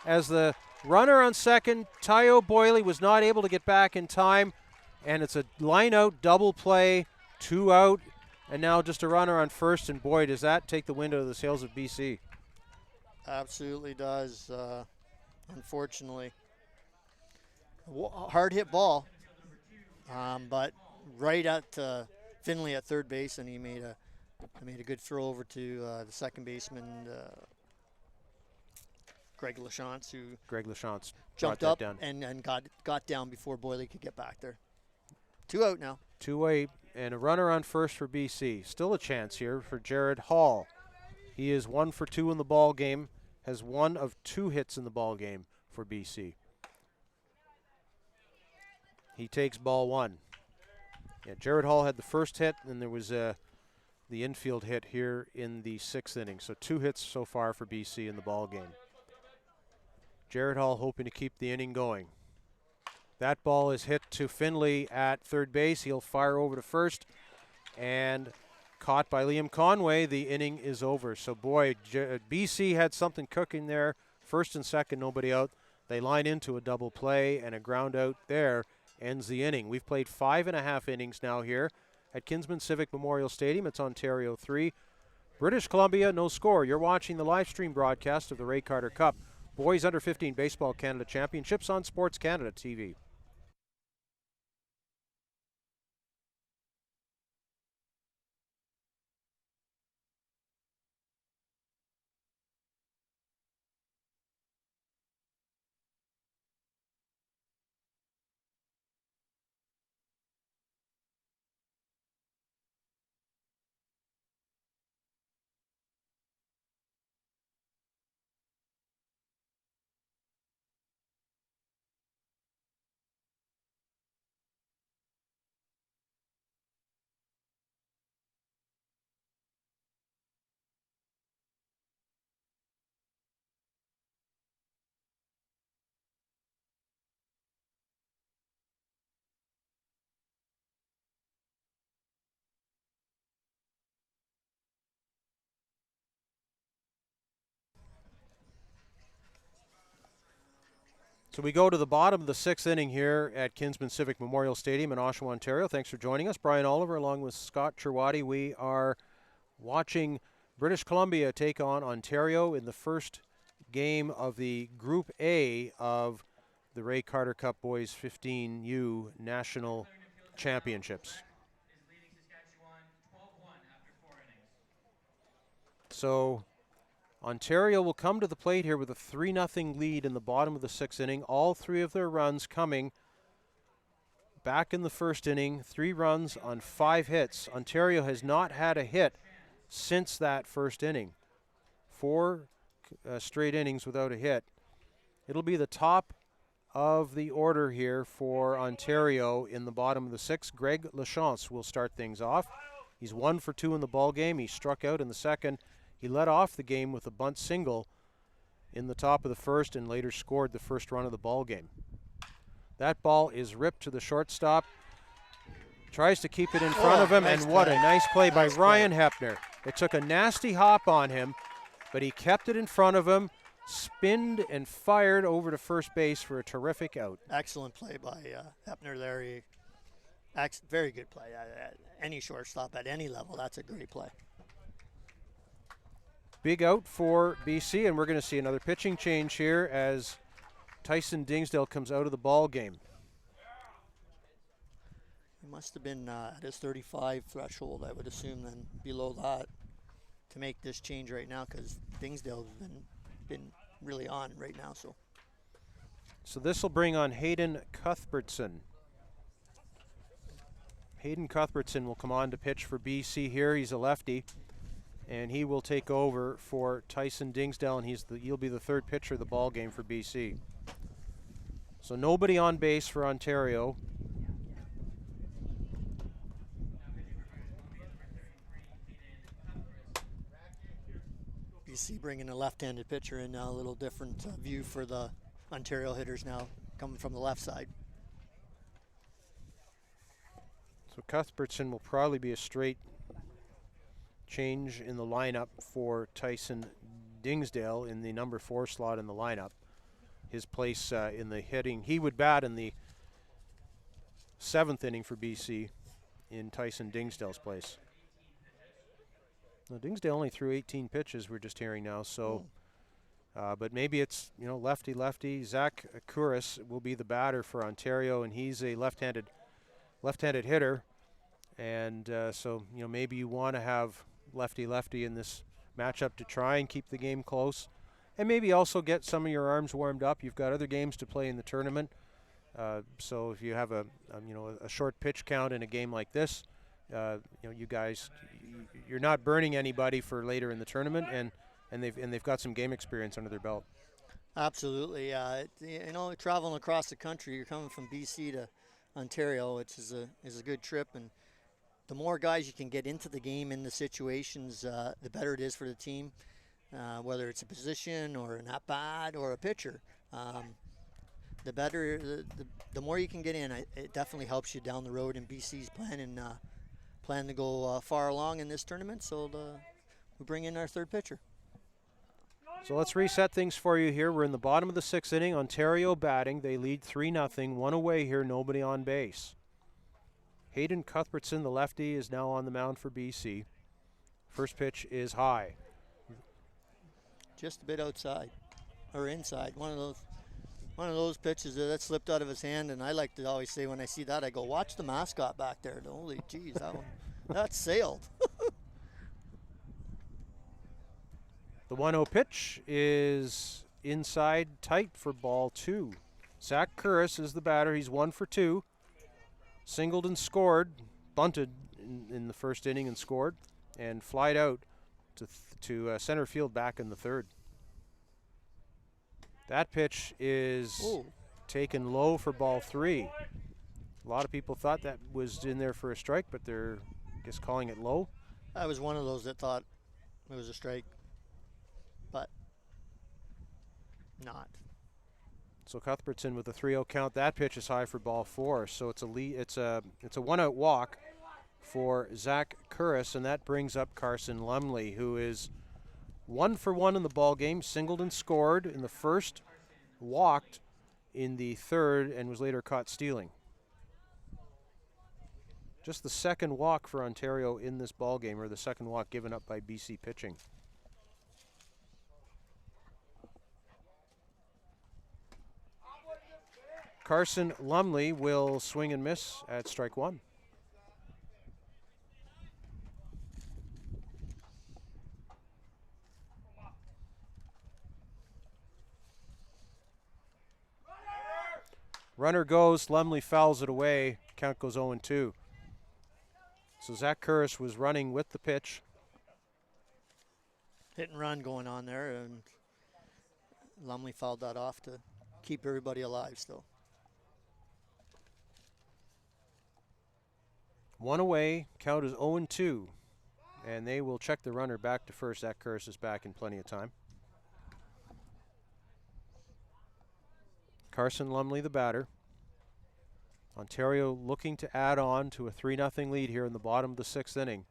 as the runner on second, Teo Boyle, was not able to get back in time, and it's a line out double play, 2 out, and now just a runner on first, and boy, does that take the wind out of the sails of BC. Absolutely does, unfortunately. Hard hit ball, but right at Finley at third base, and he made a good throw over to the second baseman, Greg Lachance, who jumped up and got down before Boyle could get back there. 2 out now. 2-8, and a runner on first for BC. Still a chance here for Jared Hall. He is 1 for 2 in the ball game, has 1 of 2 hits in the ball game for BC. He takes ball 1. Yeah, Jared Hall had the first hit, and there was the infield hit here in the 6th inning. So 2 hits so far for BC in the ball game. Jared Hall hoping to keep the inning going. That ball is hit to Finley at third base. He'll fire over to first, and caught by Liam Conway. The inning is over. So boy, BC had something cooking there. First and second, nobody out. They line into a double play, and a ground out there ends the inning. We've played 5.5 innings now here at Kinsman Civic Memorial Stadium. It's Ontario 3, British Columbia no score. You're watching the live stream broadcast of the Ray Carter Cup Boys Under 15 Baseball Canada Championships on SportsCanada.TV. So we go to the bottom of the 6th inning here at Kinsman Civic Memorial Stadium in Oshawa, Ontario. Thanks for joining us. Brian Oliver along with Scott Cherwadi. We are watching British Columbia take on Ontario in the first game of the Group A of the Ray Carter Cup Boys 15U National Championships. So Ontario will come to the plate here with a 3-0 lead in the bottom of the 6th inning. All 3 of their runs coming back in the first inning. 3 runs on 5 hits. Ontario has not had a hit since that first inning. 4 straight innings without a hit. It'll be the top of the order here for Ontario in the bottom of the 6th. Greg Lachance will start things off. He's 1 for 2 in the ball game. He struck out in the second. He led off the game with a bunt single in the top of the first and later scored the first run of the ball game. That ball is ripped to the shortstop. Tries to keep it in front of him, nice and what a nice play by Ryan Hepner. It took a nasty hop on him, but he kept it in front of him, spinned and fired over to first base for a terrific out. Excellent play by Hepner there. Very good play. Any shortstop at any level, that's a great play. Big out for BC, and we're going to see another pitching change here as Tyson Dingsdale comes out of the ball game. He must have been at his 35 threshold, I would assume, then below that to make this change right now, because Dingsdale's been really on right now. So this will bring on Hayden Cuthbertson. Hayden Cuthbertson will come on to pitch for BC here. He's a lefty, and he will take over for Tyson Dingsdale, and he'll be the 3rd pitcher of the ball game for BC. So nobody on base for Ontario. BC bringing a left-handed pitcher in now, a little different view for the Ontario hitters now, coming from the left side. So Cuthbertson will probably be a straight change in the lineup for Tyson Dingsdale in the number 4 slot in the lineup. His place in the hitting, he would bat in the 7th inning for BC in Tyson Dingsdale's place. Now, Dingsdale only threw 18 pitches, we're just hearing now, so but maybe it's, lefty. Zach Kouris will be the batter for Ontario, and he's a left-handed hitter, and so maybe you want to have lefty in this matchup to try and keep the game close, and maybe also get some of your arms warmed up. You've got other games to play in the tournament, so if you have a short pitch count in a game like this, you guys, you're not burning anybody for later in the tournament, and they've got some game experience under their belt. Absolutely. Traveling across the country, you're coming from BC to Ontario, which is a good trip, and the more guys you can get into the game in the situations, the better it is for the team, whether it's a position or an at-bat or a pitcher. The better, the more you can get in, it definitely helps you down the road. And BC's plan to go far along in this tournament, so we bring in our third pitcher. So let's reset things for you here. We're in the bottom of the 6th inning. Ontario batting. They lead 3-0. One away here, nobody on base. Hayden Cuthbertson, the lefty, is now on the mound for BC. First pitch is high. Just a bit outside or inside. One of those pitches that slipped out of his hand, and I like to always say when I see that, I go, watch the mascot back there. Holy geez, that sailed. The 1-0 pitch is inside tight for ball 2. Zach Curris is the batter. He's 1 for 2. Singled and scored, bunted in the first inning and scored, and flied out to center field back in the third. That pitch is taken low for ball 3. A lot of people thought that was in there for a strike, but they're, I guess, calling it low. I was one of those that thought it was a strike, but not. So Cuthbertson with a 3-0 count. That pitch is high for ball 4. So it's a lead. It's a 1-out walk for Zach Curris, and that brings up Carson Lumley, who is 1 for 1 in the ball game. Singled and scored in the first, walked in the third, and was later caught stealing. Just the second walk for Ontario in this ball game, or the second walk given up by BC pitching. Carson Lumley will swing and miss at strike 1. Runner goes, Lumley fouls it away. Count goes 0-2. So Zach Curris was running with the pitch. Hit and run going on there, and Lumley fouled that off to keep everybody alive still. 1 away, count is 0-2. And they will check the runner back to first. Zach Curris is back in plenty of time. Carson Lumley, the batter. Ontario looking to add on to a 3-0 lead here in the bottom of the 6th inning.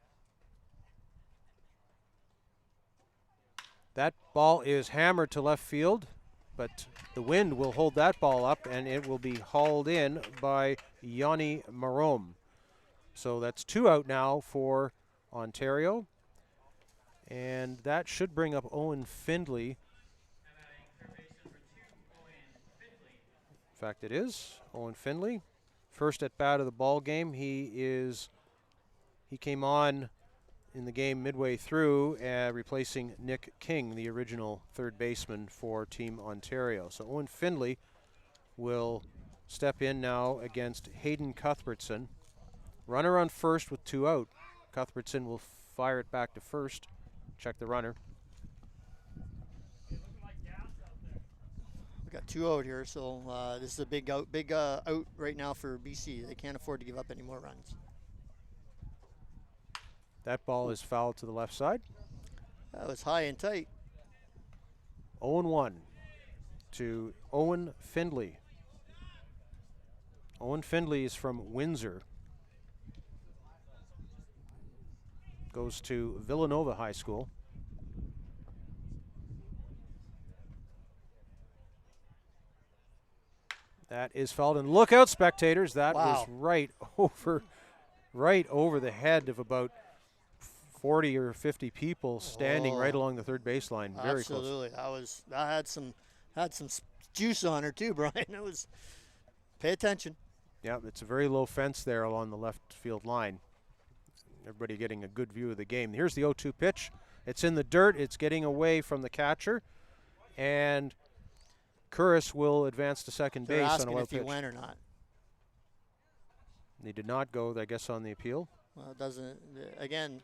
That ball is hammered to left field, but the wind will hold that ball up, and it will be hauled in by Yanni Marom. So that's 2 out now for Ontario, and that should bring up Owen Findlay. In fact, it is Owen Findlay. First at bat of the ball game. He came on in the game midway through, replacing Nick King, the original third baseman for Team Ontario. So Owen Findlay will step in now against Hayden Cuthbertson. Runner on first with 2 out. Cuthbertson will fire it back to first. Check the runner. We got 2 out here, so this is a big out right now for BC. They can't afford to give up any more runs. That ball is fouled to the left side. That was high and tight. 0-1 to Owen Findlay. Owen Findlay is from Windsor. Goes to Villanova High School. That is fouled, and look out, spectators. That was right over the head of about 40 or 50 people standing right along the third baseline. Very close. Absolutely. That had some juice on her too, Brian. It was, pay attention. Yeah, it's a very low fence there along the left field line. Everybody getting a good view of the game. Here's the 0-2 pitch. It's in the dirt. It's getting away from the catcher, and Curris will advance to second base on a wild pitch. If he went or not. He did not go, I guess, on the appeal. Well, it doesn't. Again,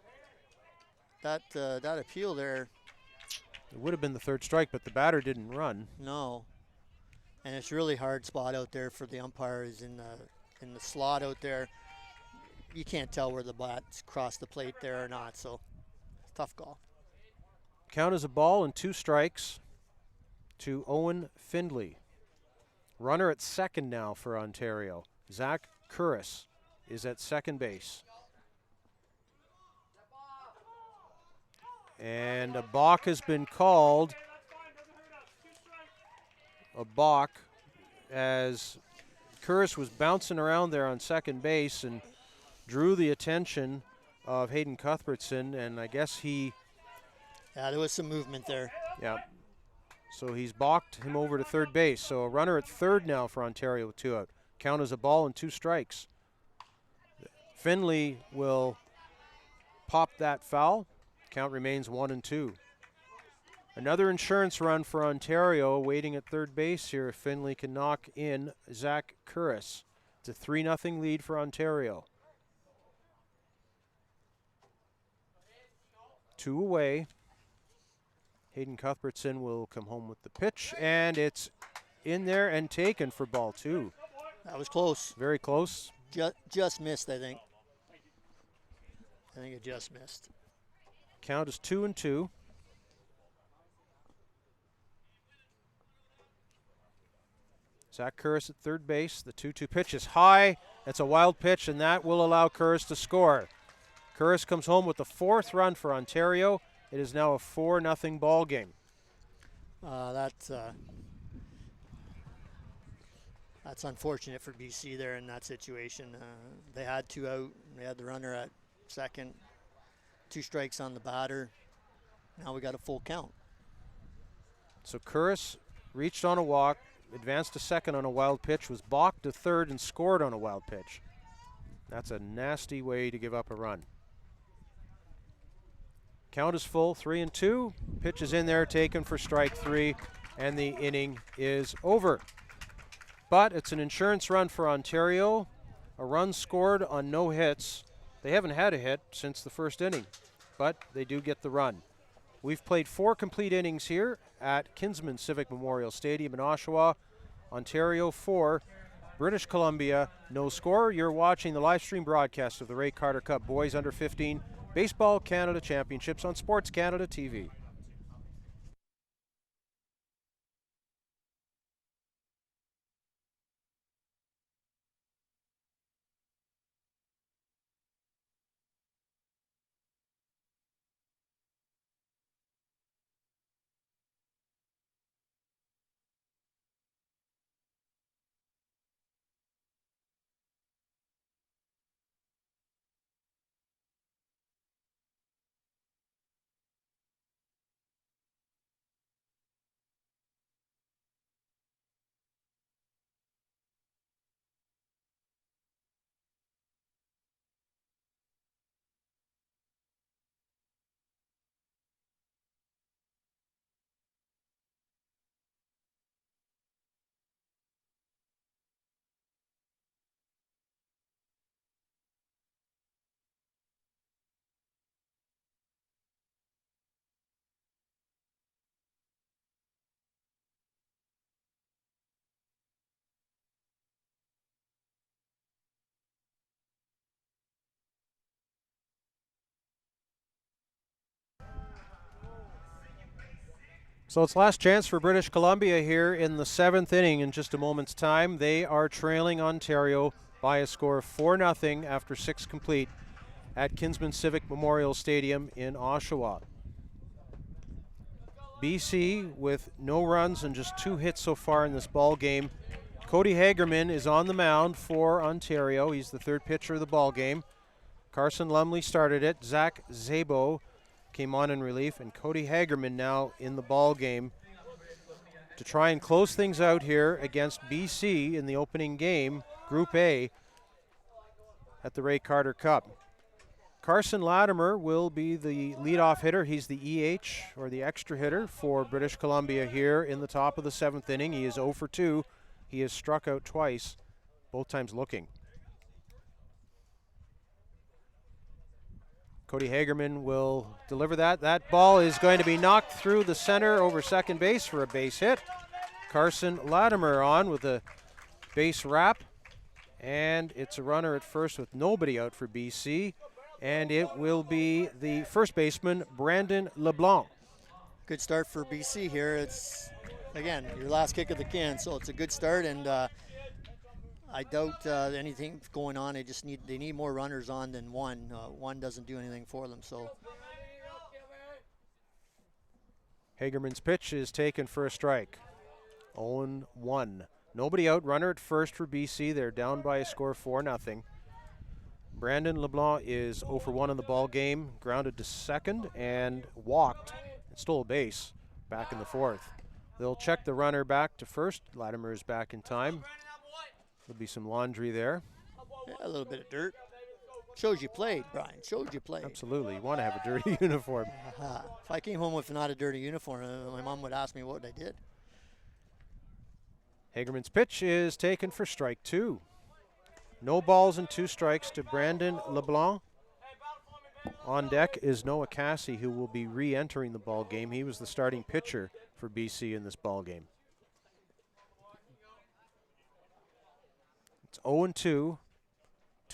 that appeal there. It would have been the third strike, but the batter didn't run. No, and it's really hard spot out there for the umpires in the slot out there. you can't tell where the bat's crossed the plate there or not, so tough call. Count as a ball and 2 strikes to Owen Findlay. Runner at second now for Ontario. Zach Curris is at second base. And a balk has been called. A balk as Curris was bouncing around there on second base and drew the attention of Hayden Cuthbertson, and I guess he... Yeah, there was some movement there. Yeah. So he's balked him over to third base. So a runner at third now for Ontario with 2 out. Count as a ball and 2 strikes. Findlay will pop that foul. Count remains 1-2. Another insurance run for Ontario waiting at third base here if Findlay can knock in Zach Curris. It's a 3-0 lead for Ontario. 2 away. Hayden Cuthbertson will come home with the pitch, and it's in there and taken for ball 2. That was close. Very close. Just missed, I think. I think it just missed. Count is 2-2. Zach Curris at third base. The 2-2 pitch is high. That's a wild pitch, and that will allow Curris to score. Curris comes home with the 4th run for Ontario. It is now a 4-0 ball game. That's unfortunate for BC there in that situation. They had 2 out. They had the runner at second. 2 strikes on the batter. Now we got a full count. So Curris reached on a walk, advanced to second on a wild pitch, was balked to third, and scored on a wild pitch. That's a nasty way to give up a run. Count is full, 3-2. Pitch is in there, taken for strike 3, and the inning is over. But it's an insurance run for Ontario. A run scored on no hits. They haven't had a hit since the first inning, but they do get the run. We've played 4 complete innings here at Kinsman Civic Memorial Stadium in Oshawa. Ontario 4, British Columbia no score. You're watching the live stream broadcast of the Ray Carter Cup Boys Under 15 Baseball Canada Championships on SportsCanada.TV. So it's last chance for British Columbia here in the 7th inning in just a moment's time. They are trailing Ontario by a score of 4-0 after 6 complete at Kinsman Civic Memorial Stadium in Oshawa. BC with no runs and just 2 hits so far in this ball game. Cody Hagerman is on the mound for Ontario. He's the 3rd pitcher of the ball game. Carson Lumley started it. Zach Szabo came on in relief, and Cody Hagerman now in the ball game to try and close things out here against BC in the opening game, Group A, at the Ray Carter Cup. Carson Latimer will be the leadoff hitter. He's the EH, or the extra hitter, for British Columbia here in the top of the 7th inning. He is 0 for 2. He has struck out twice, both times looking. Cody Hagerman will deliver that. That ball is going to be knocked through the center over second base for a base hit. Carson Latimer on with a base wrap, And it's a runner at first with nobody out for BC. And it will be the first baseman, Brandon LeBlanc. Good start for BC here. It's, again, your last kick of the can, so it's a good start, and I doubt anything going on. They need more runners on than one. One doesn't do anything for them, so. Hagerman's pitch is taken for a strike. 0-1. Nobody out. Runner at first for BC. They're down by a score of 4-0. Brandon LeBlanc is 0 for 1 in the ball game, grounded to second and walked and stole a base back in the fourth. They'll check the runner back to first. Latimer is back in time. There'll be some laundry there. Yeah, a little bit of dirt. Shows you played, Brian. Shows you played. Absolutely. You want to have a dirty uniform. If I came home with not a dirty uniform, my mom would ask me what I did. Hagerman's pitch is taken for strike 2. No balls and 2 strikes to Brandon LeBlanc. On deck is Noah Cassie, who will be re-entering the ball game. He was the starting pitcher for BC in this ball game. It's 0-2 to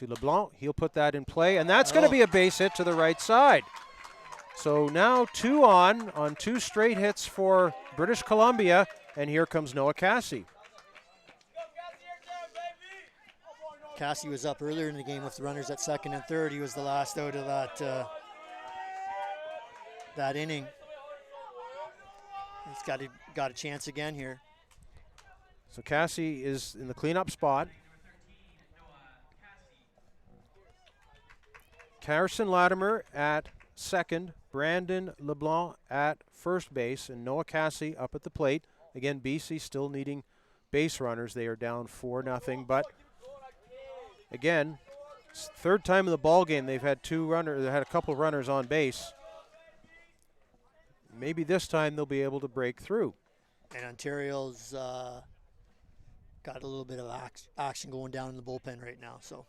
LeBlanc. He'll put that in play, and that's going to be a base hit to the right side. So now 2 on 2 straight hits for British Columbia, and here comes Noah Cassie. Cassie was up earlier in the game with the runners at second and third. He was the last out of that inning. He's got a chance again here. So Cassie is in the cleanup spot. Carson Latimer at second, Brandon LeBlanc at first base, and Noah Cassie up at the plate. Again, BC still needing base runners. They are down 4-0, but again, third time in the ball game they've had a couple of runners on base. Maybe this time they'll be able to break through. And Ontario's got a little bit of action going down in the bullpen right now. So,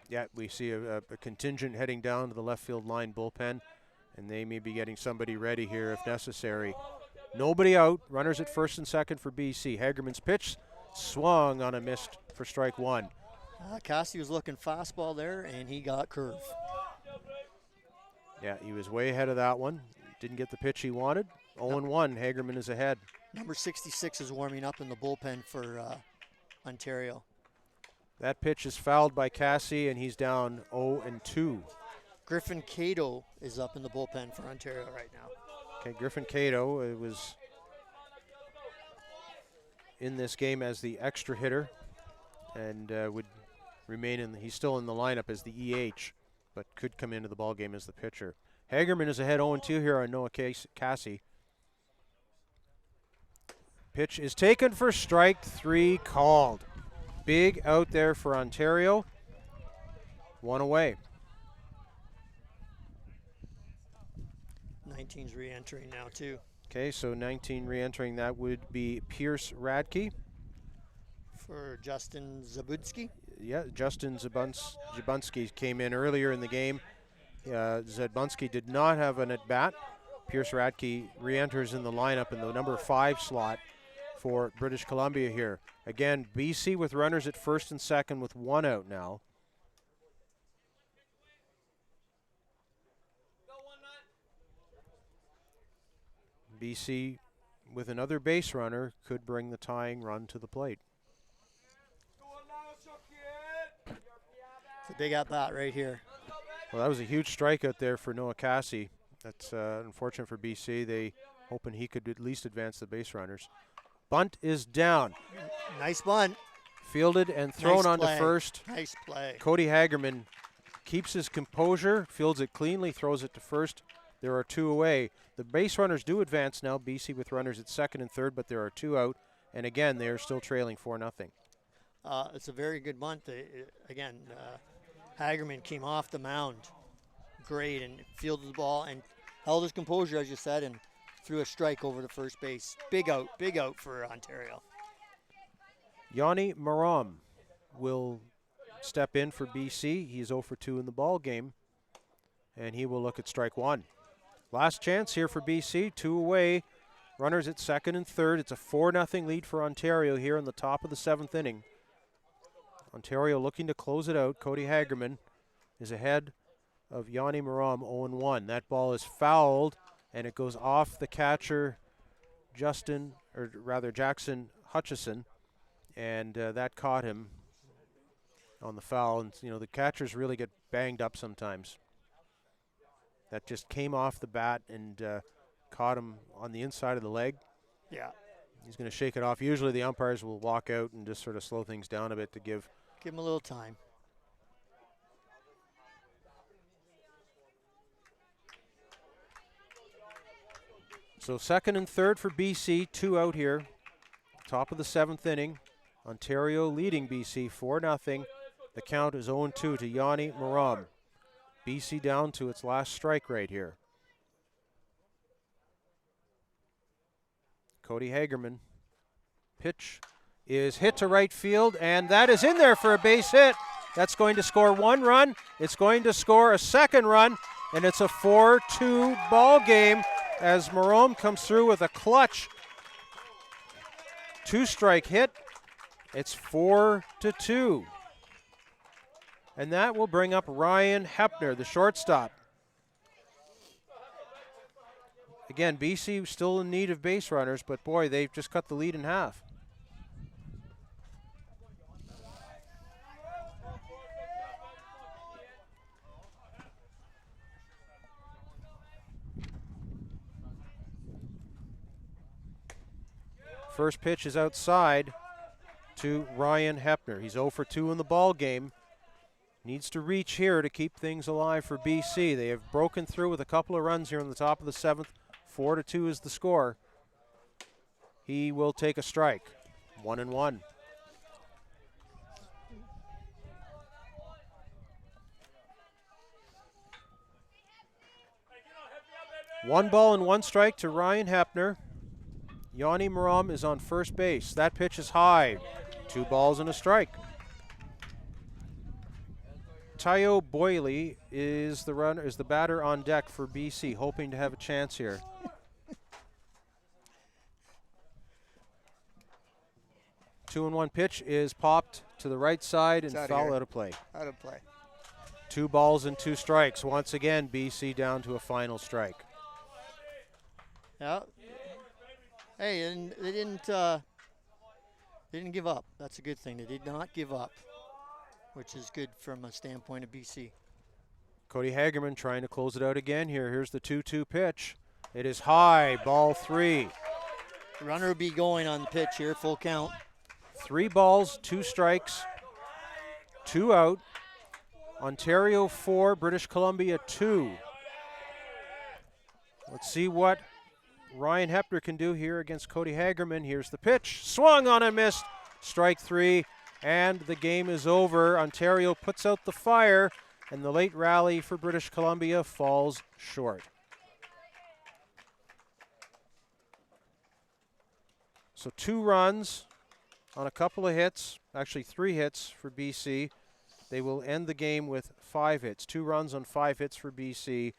yeah, we see a contingent heading down to the left field line bullpen, and they may be getting somebody ready here if necessary. Nobody out. Runners at first and second for BC. Hagerman's pitch swung on a missed for strike 1. Cassie was looking fastball there, and he got curve. Yeah, he was way ahead of that one. Didn't get the pitch he wanted. 0-1, Hagerman is ahead. Number 66 is warming up in the bullpen for Ontario. That pitch is fouled by Cassie, and he's down 0-2. Griffin Cato is up in the bullpen for Ontario right now. Okay, Griffin Cato was in this game as the extra hitter and would remain he's still in the lineup as the EH, but could come into the ball game as the pitcher. Hagerman is ahead 0-2 here on Noah Cassie. Pitch is taken for strike 3 called. Big out there for Ontario. 1 away. 19's re-entering now too. Okay, so 19 re-entering, that would be Pierce Radke. For Justin Zabudsky. Yeah, Justin Zabunsky came in earlier in the game. Zabunsky did not have an at-bat. Pierce Radke re-enters in the lineup in the number 5 slot for British Columbia here. Again, BC with runners at first and second with 1 out now. BC with another base runner could bring the tying run to the plate. It's a big at-bat right here. Well, that was a huge strikeout there for Noah Cassie. That's unfortunate for BC. They hoping he could at least advance the base runners. Bunt is down. Nice bunt. Fielded and thrown onto first. Nice play. Cody Hagerman keeps his composure, fields it cleanly, throws it to first. There are 2 away. The base runners do advance now, BC with runners at second and third, but there are 2 out. And again, they are still trailing 4-0. It's a very good bunt. Hagerman came off the mound great and fielded the ball and held his composure, as you said, and threw a strike over the first base. Big out for Ontario. Yanni Maram will step in for BC. He's 0 for 2 in the ball game, and he will look at strike 1. Last chance here for BC, 2 away. Runners at second and third. It's a 4-0 lead for Ontario here in the top of the 7th inning. Ontario looking to close it out. Cody Hagerman is ahead of Yanni Maram, 0-1. That ball is fouled, and it goes off the catcher, Jackson Hutchison, and that caught him on the foul. And the catchers really get banged up sometimes. That just came off the bat and caught him on the inside of the leg. Yeah. He's going to shake it off. Usually the umpires will walk out and just sort of slow things down a bit to give him a little time. So second and third for BC, 2 out here. Top of the 7th inning. Ontario leading BC 4-0. The count is 0-2 to Yanni Maram. BC down to its last strike right here. Cody Hagerman. Pitch is hit to right field, and that is in there for a base hit. That's going to score 1 run. It's going to score a 2nd run, and it's a 4-2 ball game as Maram comes through with a clutch 2-strike hit. It's 4-2. And that will bring up Ryan Hepner, the shortstop. Again, BC still in need of base runners, but boy, they've just cut the lead in half. First pitch is outside to Ryan Hepner. He's 0 for 2 in the ball game. Needs to reach here to keep things alive for BC. They have broken through with a couple of runs here on the top of the 7th. 4-2 is the score. He will take a strike. 1-1. One ball and 1 strike to Ryan Hepner. Yanni Maram is on first base. That pitch is high. 2 balls and a strike. Tayo Boyle is the batter on deck for BC, hoping to have a chance here. Two and 1 pitch is popped to the right side and foul out of play. Out of play. 2 balls and 2 strikes. Once again, BC down to a final strike. Yeah. Hey, and they didn't give up. That's a good thing. They did not give up, which is good from a standpoint of BC. Cody Hagerman trying to close it out again here. Here's the 2-2 pitch. It is high, ball 3. The runner will be going on the pitch here, full count. 3 balls, 2 strikes, 2 out. Ontario 4, British Columbia 2. Let's see what Ryan Hepner can do here against Cody Hagerman. Here's the pitch. Swung on and missed. Strike 3. And the game is over. Ontario puts out the fire, and the late rally for British Columbia falls short. So 2 runs on a couple of hits, actually 3 hits for BC. They will end the game with 5 hits. 2 runs on 5 hits for BC,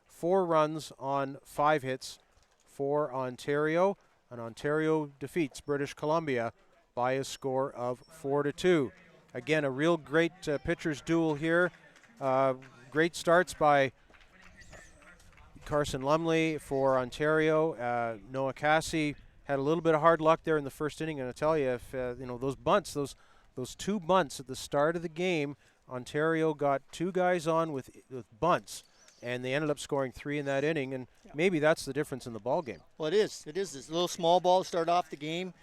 4 runs on 5 hits for Ontario, and Ontario defeats British Columbia by a score of 4-2. Again, a real great pitchers duel here. Great starts by Carson Lumley for Ontario. Noah Cassie had a little bit of hard luck there in the first inning, and I tell you, if those bunts, those 2 bunts at the start of the game, Ontario got 2 guys on with bunts, and they ended up scoring 3 in that inning, and maybe that's the difference in the ball game. Well, it is. It is this little small ball to start off the game.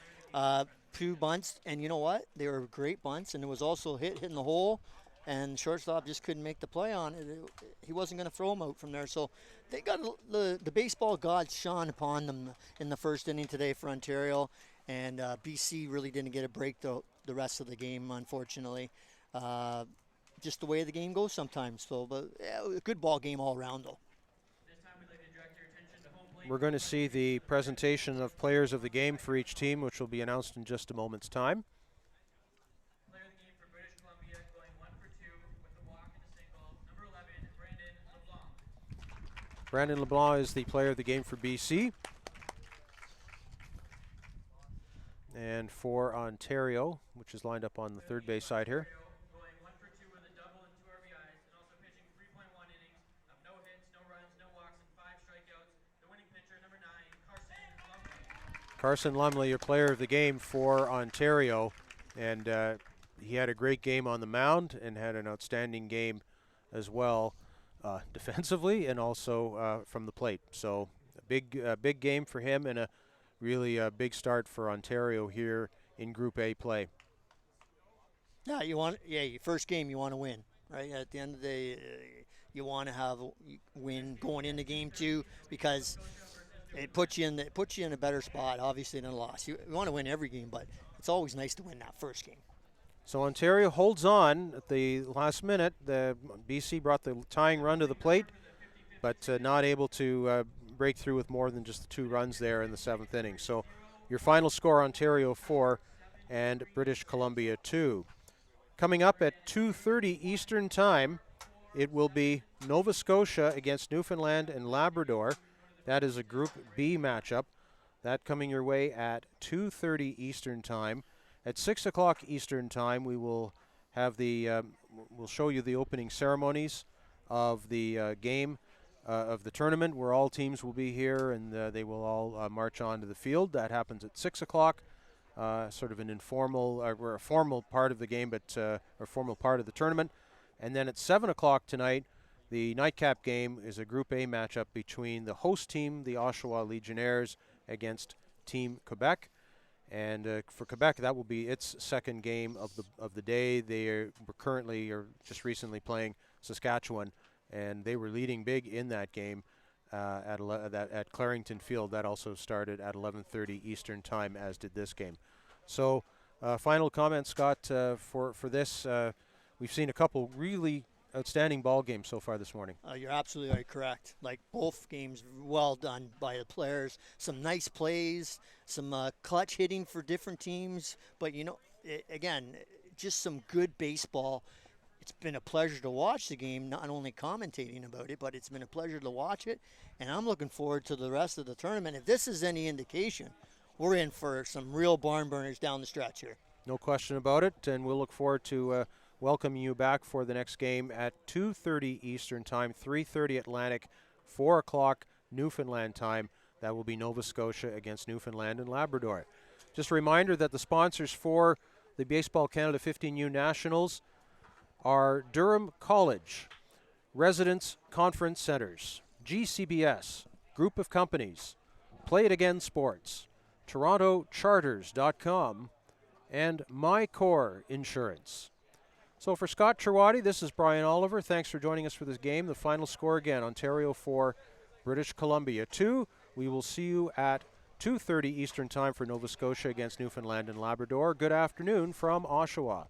2 bunts, and you know what? They were great bunts, and it was also hitting the hole, and shortstop just couldn't make the play on it. He wasn't going to throw him out from there. So they got the baseball gods shone upon them in the first inning today for Ontario, and BC really didn't get a break the rest of the game, unfortunately. Just the way the game goes sometimes. So, but yeah, a good ball game all around, though. We're going to see the presentation of players of the game for each team, which will be announced in just a moment's time. Player of the game for British Columbia, going 1 for 2 with a walk and a single, number 11, Brandon LeBlanc. Brandon LeBlanc is the player of the game for BC. And for Ontario, which is lined up on the third base side here. Going 1 for 2 with a double and 2 RBIs, and also pitching 3.1 innings of no hits, no runs, no walks, and 5 strikeouts. The winning pitcher, number 9, Carson Lumley. Carson Lumley, your player of the game for Ontario, and he had a great game on the mound and had an outstanding game as well defensively and also from the plate. So a big game for him and a really big start for Ontario here in Group A play. Yeah, your first game you want to win, right? At the end of the day, you want to have a win going into game 2 because it puts you in a better spot, obviously, than a loss. You want to win every game, but it's always nice to win that first game. So Ontario holds on at the last minute. The BC brought the tying run to the plate, but not able to break through with more than just the 2 runs there in the 7th inning. So your final score, Ontario 4 and British Columbia 2. Coming up at 2:30 Eastern Time, it will be Nova Scotia against Newfoundland and Labrador. That is a Group B matchup. That coming your way at 2:30 Eastern Time. At 6 o'clock Eastern Time, we will have we'll show you the opening ceremonies of the game of the tournament, where all teams will be here and they will all march onto the field. That happens at 6 o'clock. Sort of an informal, or a formal part of the game, but a formal part of the tournament. And then at 7 o'clock tonight, the nightcap game is a Group A matchup between the host team, the Oshawa Legionnaires, against Team Quebec. And for Quebec, that will be its second game of the day. They are currently, or just recently, playing Saskatchewan, and they were leading big in that game at Clarington Field. That also started at 11:30 Eastern Time, as did this game. So, final comments, Scott, for this. We've seen a couple really outstanding ball games so far this morning. You're absolutely right, correct. Like, both games well done by the players. Some nice plays, some clutch hitting for different teams. But, again, just some good baseball. It's been a pleasure to watch the game, not only commentating about it, but it's been a pleasure to watch it. And I'm looking forward to the rest of the tournament. If this is any indication, we're in for some real barn burners down the stretch here. No question about it. And we'll look forward to welcoming you back for the next game at 2:30 Eastern Time, 3:30 Atlantic, 4 o'clock Newfoundland time. That will be Nova Scotia against Newfoundland and Labrador. Just a reminder that the sponsors for the Baseball Canada 15U Nationals are Durham College, Residence Conference Centers, GCBS, Group of Companies, Play It Again Sports, TorontoCharters.com, and MyCore Insurance. So for Scott Cherwadi, this is Brian Oliver. Thanks for joining us for this game. The final score again, Ontario 4, British Columbia 2. We will see you at 2:30 Eastern Time for Nova Scotia against Newfoundland and Labrador. Good afternoon from Oshawa.